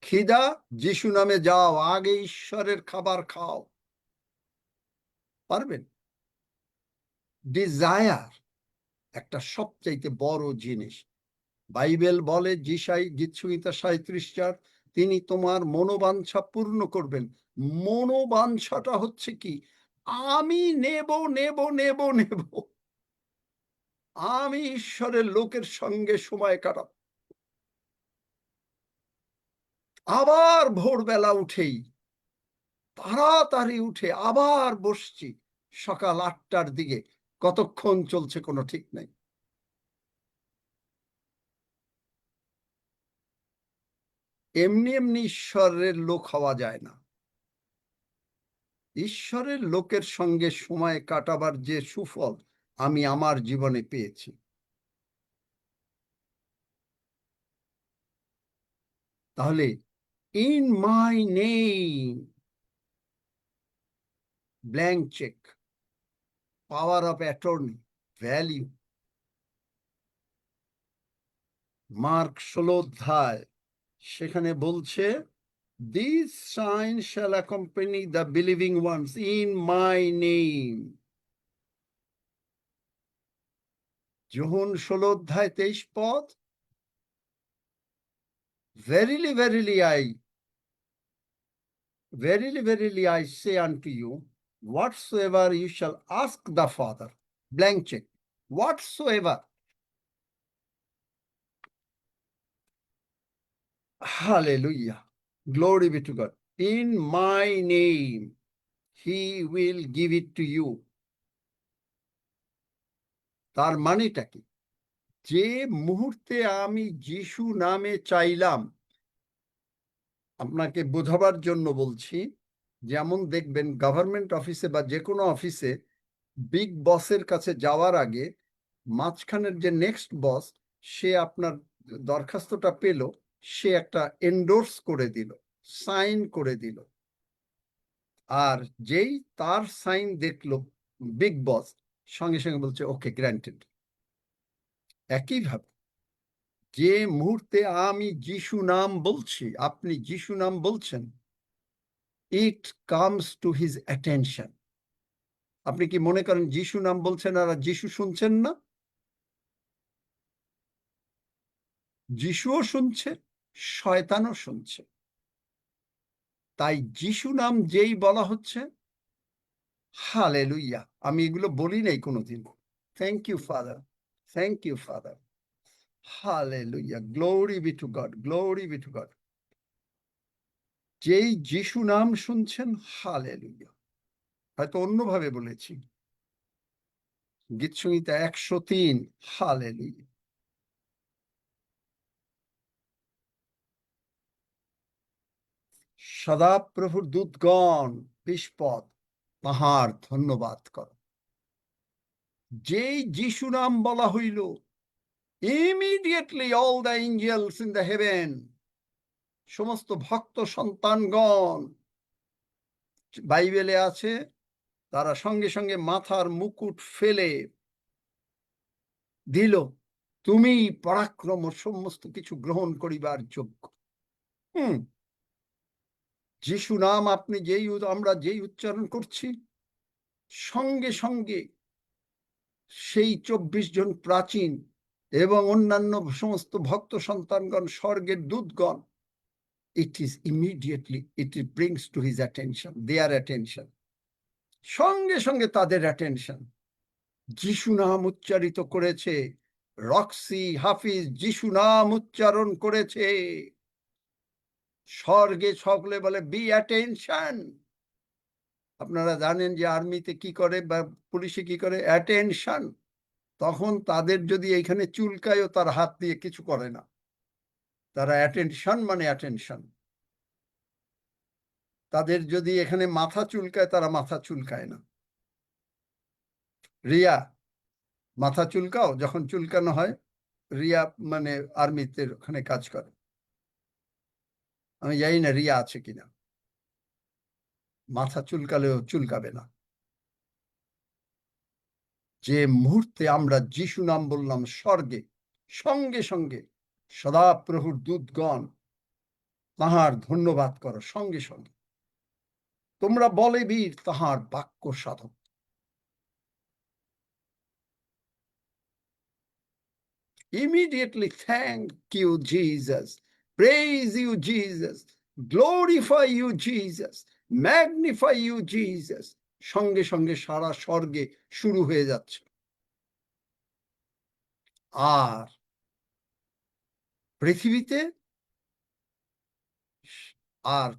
খিদা, যিশু নামে যাও, আগে ঈশ্বরের খাবার খাও। পারবেন? ডিজায়ার একটা সবচাইতে বড় জিনিস। বাইবেল বলে গীতসংহিতা 37:4, তিনি তোমার মনোবাঞ্ছা পূর্ণ করবেন। মনোবাঞ্ছাটা হচ্ছে কি? আমি নেব নেব নেব নেব, আমি ঈশ্বরের লোকের সঙ্গে সময় কাটাব। আবার ভোরবেলা উঠেই তাড়াতাড়ি উঠে আবার বসছি সকাল 8টার দিকে। কতক্ষণ চলছে কোনো ঠিক নেই। এমনি এমনি ঈশ্বরের লোক হওয়া যায় না। ঈশ্বরের লোকের সঙ্গে সময় কাটাবার যে সুফল আমি আমার জীবনে পেয়েছি। তাহলে in my name, blank check, power of attorney, value. Mark 16 সেখানে বলছে, this sign shall accompany the believing ones in my name. যোহন 16:23, Verily, verily, I say unto you, whatsoever you shall ask the Father, blank check, whatsoever. Hallelujah. Glory be to God. In my name, he will give it to you. তার মানেটা কি? যে মুহূর্তে আমি যিশু নামে চাইলাম, আপনাকে বোঝাবার জন্য বলছি, যেমন দেখবেন গভর্নমেন্ট অফিসে বা যে কোনো অফিসে বিগ বসের কাছে যাওয়ার আগে মাঝখানের যে নেক্সট বস, সে আপনার দরখাস্তটা পেল, সে একটা এন্ডোর্স করে দিল, সাইন করে দিল। আর যেই তার সাইন দেখলো বিগ বস, সঙ্গে সঙ্গে বলছে ওকে, গ্র্যান্টেড। একইভাবে যে মুহূর্তে আমি যিশু নাম বলছি, আপনি যিশু নাম বলছেন, it comes to his attention. আপনি কি মনে করেন যিশু নাম বলছেন আর যিশু শুনছেন না? যিশুও শুনছে, শয়তানও শুনছে। তাই যিশু নাম যেই বলা হচ্ছে, হালেলুইয়া, আমি এগুলো বলি নাই কোনোদিন। Thank you father, thank you father, hallelujah, glory be to God, glory be to God. যেই যিশু নাম শুনছেন, হালেলুইয়া। হয়তো অন্যভাবে বলেছি, গীতসংহিতা 103, হালেলুইয়া। সদাপ্রভুর দূতগণ 20 পদ তাহার ধন্যবাদ কর। যেই যিশু নাম বলা হইল, immediately all the angels in the heaven, সমস্ত ভক্ত সন্তানগণ, বাইবেলে আছে, তারা সঙ্গে সঙ্গে মাথার মুকুট ফেলে দিল, তুমি পরাক্রম সমস্ত কিছু গ্রহণ করিবার যোগ্য। যিশু নাম আপনি আমরা যেই উচ্চারণ করছি, সঙ্গে সঙ্গে সেই 24 জন প্রাচীন এবং অন্যান্য সমস্ত ভক্ত সন্তানগণ, স্বর্গের দূতগণ, it brings to his attention, their attention, সঙ্গে সঙ্গে তাদের অ্যাটেনশন। যিশু নাম উচ্চারিত করেছে, রক্সি হাফিজ যিশু নাম উচ্চারণ করেছে, স্বর্গে সকলে বলে বি অ্যাটেনশন। আপনারা জানেন যে আর্মিতে কি করে বা পুলিশে কি করে, অ্যাটেনশন। তখন তাদের যদি এখানে চুলকায়ও তার হাত দিয়ে কিছু করে না, তারা অ্যাটেনশন মানে অ্যাটেনশন। তাদের যদি এখানে মাথা চুলকায়, তারা মাথা চুলকায় না। রিয়া, মাথা চুলকাও, যখন চুলকানো হয়, রিয়া মানে আর্মিতে ওখানে কাজ করে, আমি জানি না রিয়া আছে কিনা, মাথা চুলকালেও চুলকাবে না। যে মুহূর্তে আমরা যিশু নাম বললাম, স্বর্গে সঙ্গে সঙ্গে সদাপ্রভুর দূতগণ তাহার ধন্যবাদ করো, সঙ্গে সঙ্গে তোমরা বলে বীর তাহার বাক্য সাধক। Immediately thank you, Jesus. Praise you, Jesus. Glorify you, Jesus. Magnify you, Jesus. সঙ্গে সঙ্গে সারা স্বর্গে শুরু হয়ে যাচ্ছে। আর পৃথিবীতে আর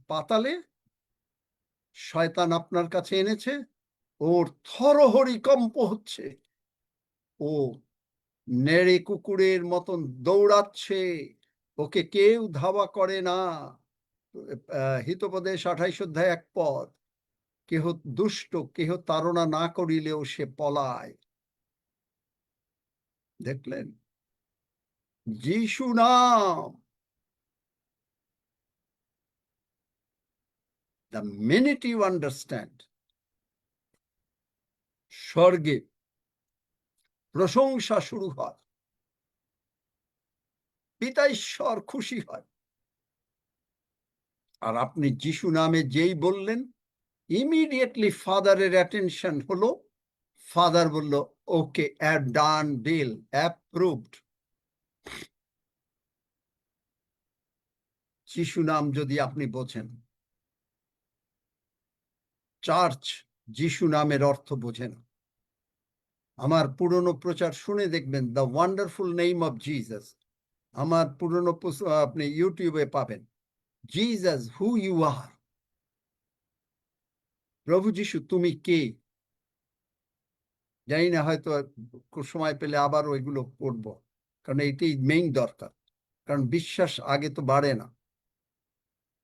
পাতালে শয়তান আপনার কাছে এনেছে, ওর থরহরিকম্প হচ্ছে, ও নেড়ে কুকুরের মতন দৌড়াচ্ছে, ওকে কেউ ধাওয়া করে না। হিতোপদেশ 28 অধ্যায় 1 পদ, কেহ দুষ্ট কেহ তাড়না না করিলেও সে পলায়। দেখলেন, যিশু নাম, the minute you understand, স্বর্গে প্রশংসা শুরু হয়, পিতা ঈশ্বর খুশি হয়। আর আপনি যিশু নামে যেই বললেন, ইমিডিয়েটলি ফাদারের অ্যাটেনশন হলো, ফাদার বলল ওকে, ডান ডিল, অ্যাপ্রুভড। যিশু নাম যদি আপনি বোঝেন, চার্চ যিশু নামের অর্থ বোঝে না। আমার পুরনো প্রচার শুনে দেখবেন, the wonderful name of Jesus, আমার পুরনো আপনি ইউটিউবে পাবেন। জিসাস, হু ইউ আর, প্রভু যিশু তুমি কে। জানি না, হয়তো সময় পেলে আবার ওইগুলো পড়বো, কারণ এইটাই মেইন দরকার, কারণ বিশ্বাস আগে তো বাড়ে না।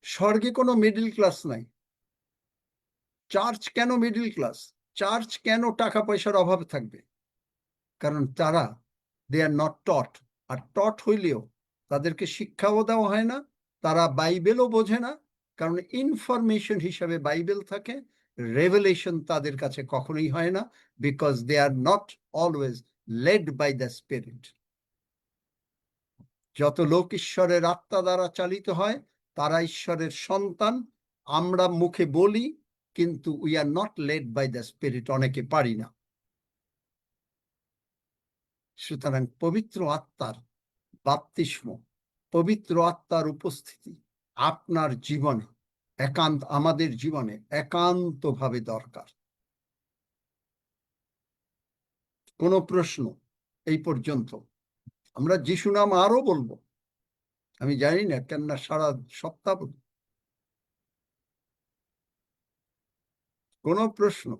স্বর্গে কোনো মিডল ক্লাস নাই। চার্চ কেন মিডল ক্লাস? চার্চ কেন টাকা পয়সার অভাবে থাকবে? কারণ তারা দে আর নট টট। আর টট হইলেও তাদেরকে শিক্ষাও দেওয়া হয় না, তারা বাইবেলও বোঝে না, কারণ ইনফরমেশন হিসাবে বাইবেল থাকে, রেভেলেশন তাদের কাছে কখনোই হয় না, because they are not always led by the spirit. যত লোক ঈশ্বরের আত্মা দ্বারা চালিত হয়, তারা ঈশ্বরের সন্তান। আমরা মুখে বলি, কিন্তু we are not led by the spirit, অনেকে পারি না। সুতরাং পবিত্র আত্মার বাপ্তিস্ম, পবিত্র আত্মার উপস্থিতি আপনার জীবনে আমাদের জীবনে একান্তভাবে দরকার। কোনো প্রশ্ন এই পর্যন্ত? আমরা যিশু নাম আরো বলবো, আমি জানি না কেন, সারা সপ্তাহ বলবো। কোনো প্রশ্ন?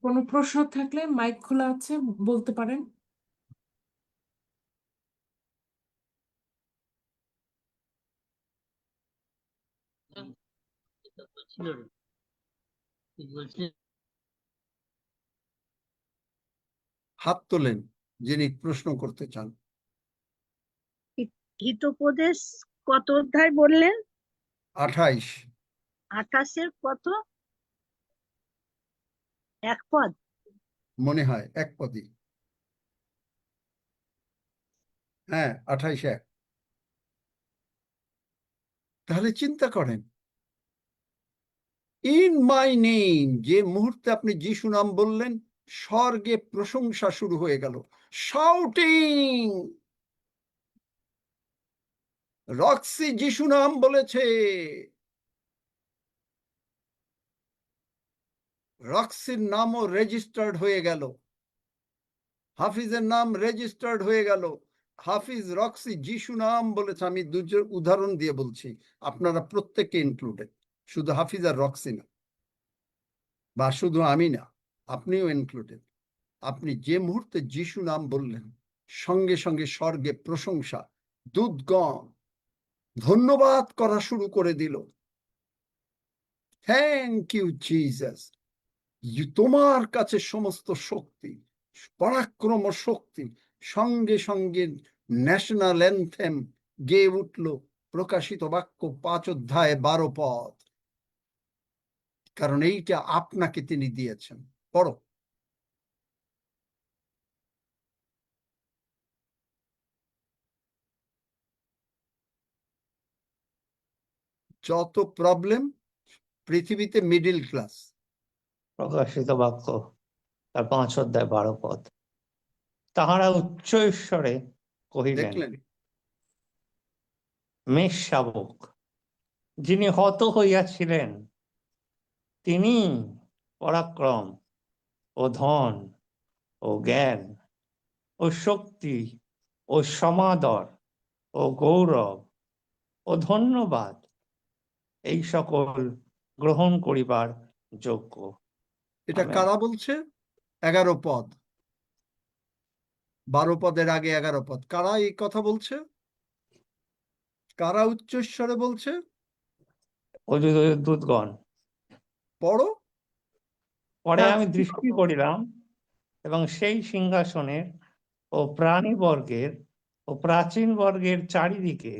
কোনো প্রশ্ন থাকলে মাইক খোলা আছে, বলতে পারেন। হাত তোলেন যিনি প্রশ্ন করতে চান। হিতোপদেশ কত অধ্যায় বললেন? 28। 28-এর কত? 1 পদ মনে হয় 1 পদই, হ্যাঁ 28:1। তাহলে চিন্তা করেন, ইন মাই নেম, যে মুহূর্তে আপনি যিশু নাম বললেন, স্বর্গে প্রশংসা শুরু হয়ে গেল, শাউটিং। রক্সি যিশু নাম বলেছে, রক্সির নামও রেজিস্টার্ড হয়ে গেল, হাফিজের নাম রেজিস্টার্ড হয়ে গেল। হাফিজ রক্সি যিশু নাম বলেছে। আমি দুজন উদাহরণ দিয়ে বলছি, আপনারা প্রত্যেকে ইনক্লুডেড, শুধু হাফিজ আর রক্সি না, বা শুধু আমি না, আপনিও ইনক্লুডেড। আপনি যে মুহূর্তে যিশু নাম বললেন, সঙ্গে সঙ্গে স্বর্গে প্রশংসা, দূতগণ ধন্যবাদ করা শুরু করে দিল। থ্যাংক ইউ জিসাস, তোমার কাছে সমস্ত শক্তি, পরাক্রম শক্তি। সঙ্গে সঙ্গে ন্যাশনাল অ্যানথেম গেয়ে উঠল, প্রকাশিত বাক্য 5 অধ্যায় 12 পদ, কারণ এইটা আপনাকে তিনি দিয়েছেন। পড়ো। যত প্রবলেম পৃথিবীতে, মিডিল ক্লাস। প্রকাশিত বাক্য তার 5 অধ্যায় 12 পদ। তাহারা উচ্চ ঈশ্বরে কহিলেন, দেখলেন, মেষ শাবক যিনি হত হইয়াছিলেন, তিনি পরাক্রম ও ধন ও জ্ঞান ও শক্তি ও সমাদর ও গৌরব ও ধন্যবাদ এই সকল গ্রহণ করিবার যোগ্য। এটা আমেন। কারা বলছে? 11 পদ, 12 পদের আগে 11 পদ। কারা এই কথা বলছে? কারা উচ্চস্বরে বলছে? দূতগণ। পড়ো। পরে হ্যাঁ, আমি দৃষ্টি করিলাম, এবং সেই সিংহাসনের ও প্রাণীবর্গের ও প্রাচীন বর্গের চারিদিকে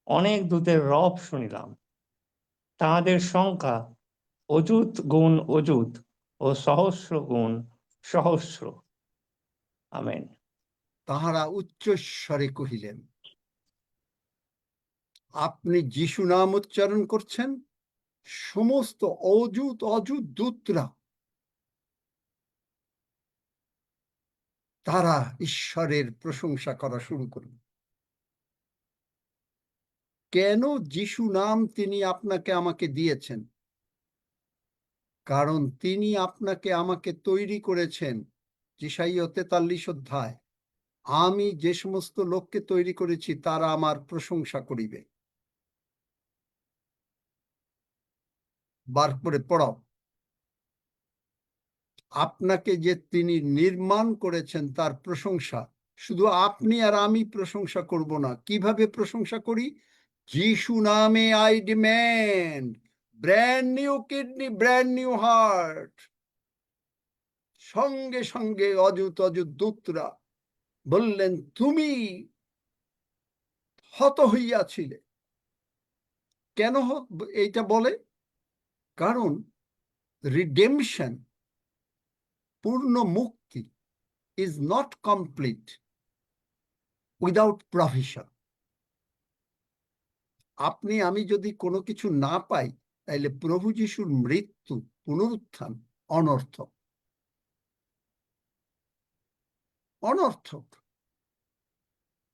অনেক দূতের রব শুনিলাম। তাহাদের সংখ্যা অযুত গুণ অযুত ও সহস্র গুণ সহস্র। আমেন। তাহারা উচ্চস্বরে কহিলেন। আপনি যিশু নাম উচ্চারণ করছেন, সমস্ত অযুত অযুত দূতরা তারা ঈশ্বরের প্রশংসা করা শুরু করল। কেন যিশু নাম তিনি আপনাকে আমাকে দিয়েছেন? কারণ তিনি আপনাকে আমাকে তৈরি করেছেন। যিশাইয়া 43 অধ্যায়, আমি যে সমস্ত লোককে তৈরি করেছি তারা আমার প্রশংসা করিবে। বার করে পড়াও। আপনাকে যে তিনি নির্মাণ করেছেন তার প্রশংসা শুধু আপনি আর আমি প্রশংসা করব না। কিভাবে প্রশংসা করি? যিশু নামে I demand brand new kidney, brand new heart. সঙ্গে সঙ্গে অযুত অযুত দূতরা বললেন, তুমি হত হইয়াছিলে। কেন এইটা বলে? কারণ রিডেমশন, পূর্ণ মুক্তি, is not complete without provision. আপনি আমি যদি কোনো কিছু না পাই, তাইলে প্রভু যিশুর মৃত্যু, পুনরুত্থান অনর্থক। অনর্থক,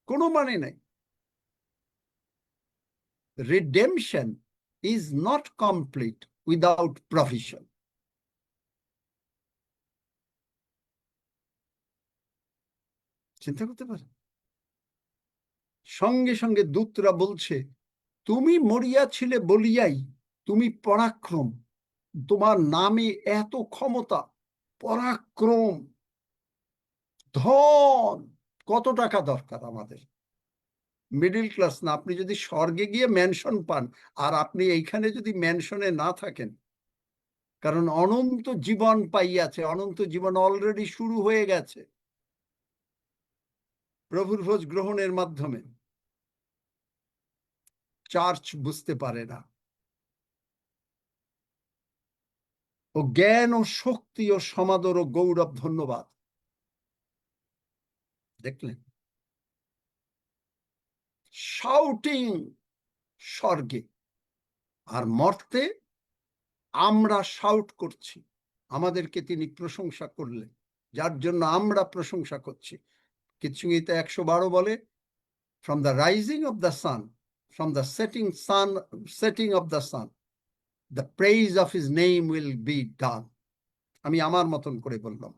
কোনো মানে নাই। Redemption is not complete without provision. চিন্তা করতে পারেন? সঙ্গে সঙ্গে দূতরা বলছে, তুমি মরিয়াছিলে বলিয়াই তুমি পরাক্রম, তোমার নামে এত ক্ষমতা, পরাক্রম, ধন। কত টাকা দরকার আমাদের? মিডিল ক্লাস না। আপনি যদি স্বর্গে গিয়ে ম্যানশন পান, আর আপনি এইখানে যদি ম্যানশনে না থাকেন, কারণ অনন্ত জীবন পাইয়াছে, অনন্ত জীবন অলরেডি শুরু হয়ে গেছে প্রভুর ভোজ গ্রহণের মাধ্যমে। চার্চ বুঝতে পারে না। ও জ্ঞান ও শক্তি ও সমাদর ও গৌরব, ধন্যবাদ। দেখলেন? শাউটিং স্বর্গে, আর মর্তে আমরা শাউট করছি, আমাদেরকে তিনি প্রশংসা করলেন। যার জন্য আমরা প্রশংসা করছি। কীর্তনীতে 112 বলে, from the rising of the sun, from the setting of the sun, the praise of his name will be done. আমি আমার মতন করে বললাম,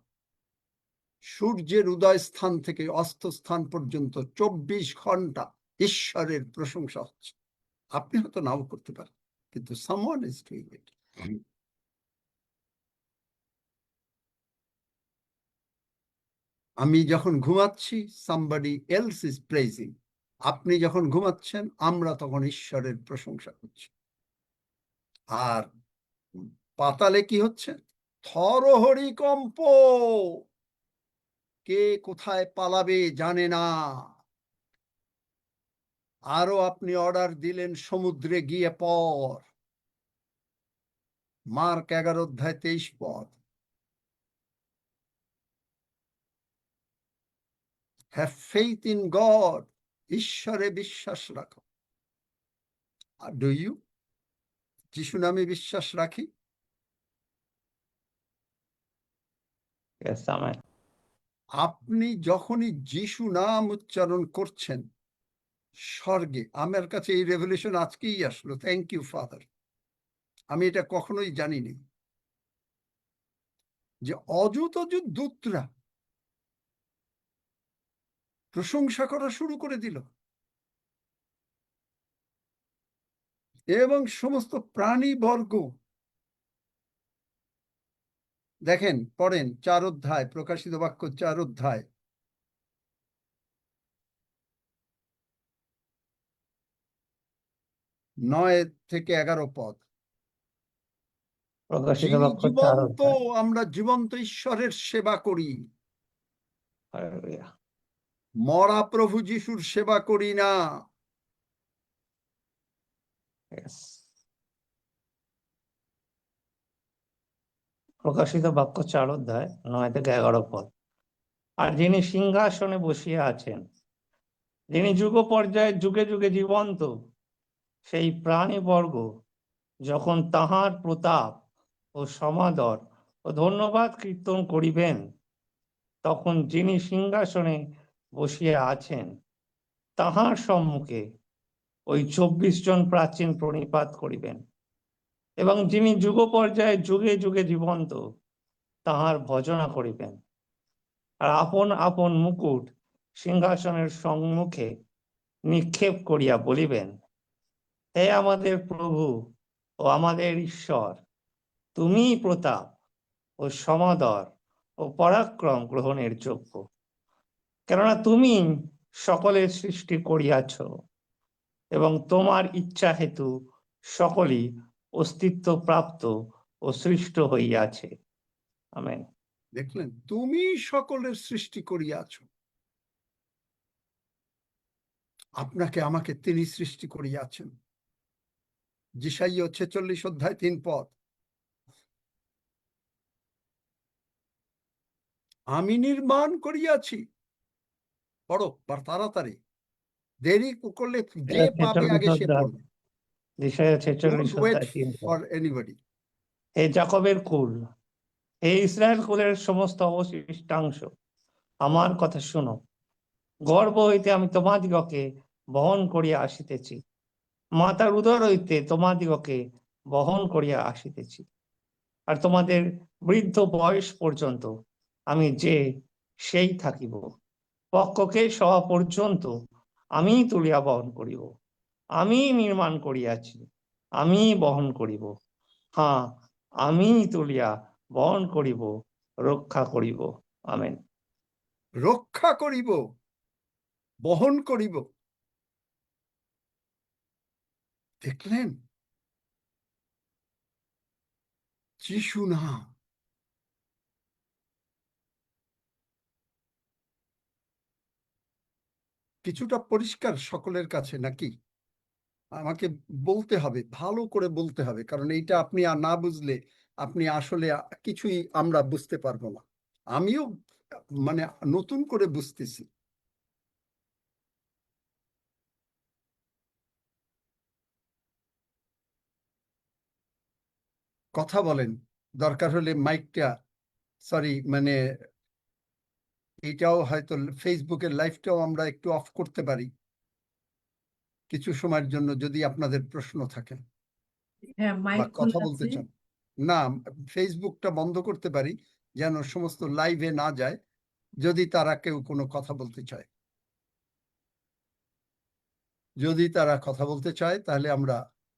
সূর্যের উদয় স্থান থেকে অস্ত স্থান পর্যন্ত 24 ঘন্টা ঈশ্বরের প্রশংসা হচ্ছে। আপনি হয়তো নাও করতে পারেন, কিন্তু someone is doing it. আমি যখন ঘুমাচ্ছি, somebody else is praising. আপনি যখন ঘুমাচ্ছেন, আমরা তখন ঈশ্বরের প্রশংসা করছি। আর পাতালে কি হচ্ছে? থরহরিকম্প, কে কোথায় পালাবে জানে না। আরো আপনি অর্ডার দিলেন, সমুদ্রে গিয়ে পর। Mark 11:23 have faith in god, ঈশ্বরে বিশ্বাস রাখো। আর ডু ইউ? যিশু নামে বিশ্বাস রাখি। Yes, amen. আপনি যখনই যিশু নাম উচ্চারণ করছেন, স্বর্গে, আমার কাছে এই রেভলিউশন আজকেই আসলো, থ্যাংক ইউ ফাদার। আমি এটা কখনোই জানিনি যে অযুত অযুত দূতরা প্রশংসা করা শুরু করে দিল, এবং সমস্ত প্রাণীবর্গ। দেখেন, পড়েন 4 অধ্যায়, প্রকাশিত বাক্য 4 অধ্যায়, 9 থেকে 11 পদ। প্রকাশিত যিনি বাক্য 4 জীবন্ত, অধ্যায়। আমরা জীবন্ত ঈশ্বরের সেবা করি, Hallelujah. মরা প্রভু যিশুর সেবা করি না। Yes. প্রকাশিত বাক্য 4 অধ্যায় 9 থেকে 11 পদ। আর যিনি সিংহাসনে বসিয়া আছেন, যিনি যুগ পর্যায়ে যুগে যুগে জীবন্ত, সেই প্রাণীবর্গ যখন তাহার প্রতাপ ও সমাদর ও ধন্যবাদ কীর্তন করিবেন, তখন যিনি সিংহাসনে বসিয়া আছেন তাহার সম্মুখে ওই 24 জন প্রাচীন প্রণিপাত করিবেন, এবং যিনি যুগ পর্যায়ে যুগে যুগে জীবন্ত তাহার ভজনা করিবেন। আর আপন আপন মুকুট সিংহাসনের সম্মুখে নিক্ষেপ করিয়া বলিবেন, হে আমাদের প্রভু ও আমাদের ঈশ্বর, তুমি প্রতাপ ও সমাদর ও পরাক্রম গ্রহণের যোগ্য, কেননা তুমি সকলের সৃষ্টি করিয়াছ, এবং তোমার ইচ্ছা হেতু সকলই অস্তিত্ব প্রাপ্ত ও সৃষ্ট হইয়াছে। আমেন। দেখলেন, তুমি সকলের সৃষ্টি করিয়াছ। আপনাকে আমাকে তিনি সৃষ্টি করিয়াছেন। যিশাইয়া 46 অধ্যায় 3 পদ। আমি নির্মাণ করিয়াছি। পড়ো তাড়াতাড়ি, দেরি করলে যে পাবে আগে সে পড়বে। যিশাইয়া 46 Don't wait অধ্যায় 3 পদ। for anybody. হে যাকবের কুল, হে ইসরায়েল কুলের সমস্ত অবশিষ্টাংশ, আমার কথা শুনো। গর্ভ হইতে আমি তোমাদিগকে বহন করিয়া আসিতেছি, মাতার উদর হইতে তোমাদিগকে বহন করিয়া আসিতেছি। আর তোমাদের বৃদ্ধ বয়স পর্যন্ত আমি যে সেই থাকিব, পক্ষকে সভা পর্যন্ত আমি তুলিয়া বহন করিব। আমি নির্মাণ করিয়াছি, আমি বহন করিব, হ্যাঁ, আমি তুলিয়া বহন করিব, রক্ষা করিব। আমেন। রক্ষা করিব, বহন করিব। দেখলেন, যিশু নাম। কিছুটা পরিষ্কার সকলের কাছে নাকি? আমাকে বলতে হবে, ভালো করে বলতে হবে, কারণ এইটা আপনি না বুঝলে আপনি আসলে কিছুই আমরা বুঝতে পারবো না। আমিও মানে নতুন করে বুঝতেছি। কথা বলেন, দরকার হলে মাইকটা, সরি, মানে এটাও হয়তো ফেসবুকের লাইভটাও আমরা একটু অফ করতে পারি কিছু সময়ের জন্য, যদি আপনাদের প্রশ্ন থাকে হ্যাঁ, বা মাইক কথা খোলা বলতে আছে। চান। না, ফেসবুকটা বন্ধ করতে পারি যেন সমস্ত লাইভে না যায়, যদি তারা কেউ কোনো কথা বলতে চায়। যদি তারা কথা বলতে চায় তাহলে আমরা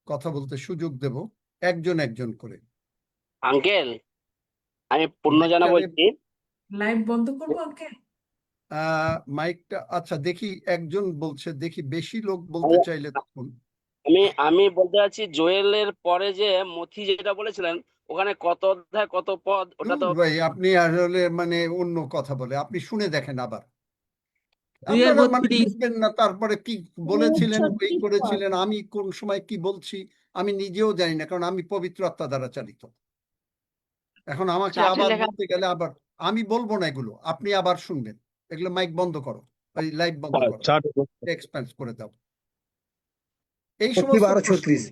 কথা বলতে সুযোগ দেব, একজন একজন করে। আঙ্কেল, আমি পূর্ণজানা মাইকটারে বলছি। লাইভ বন্ধ করবো আঙ্কেল? মাইকটা আচ্ছা দেখি, একজন বলছে, দেখি বেশি লোক বলতে চাইলে তখন। আমি বলতে চাচ্ছি জোয়েলের পরে যে মথি যেটা বলেছিলেন, ওখানে কত অধ্যায় কত পদ, ওটা তো ভাই আপনি আসলে মানে অন্য কথা বলে, আপনি শুনে দেখেন আবার। 2 আপনারা মানে 32। বুঝবেন না, তারপরে কি বলেছিলেন, এই 36 পদ। করেছিলেন, আমি কোন সময় কি বলছি আমি নিজেও জানি না, কারণ আমি পবিত্র আত্মা দ্বারা চালিত। এখন আমাকে চার্টে আবার লেখা বলতে গেলে আবার আমি বলবো না এগুলো, আপনি আবার শুনবেন। এগুলো মাইক বন্ধ করো, ওই লাইভ বন্ধ করো, এক্সপেন্স করে দাও। এই মথি সমস্ত 12:36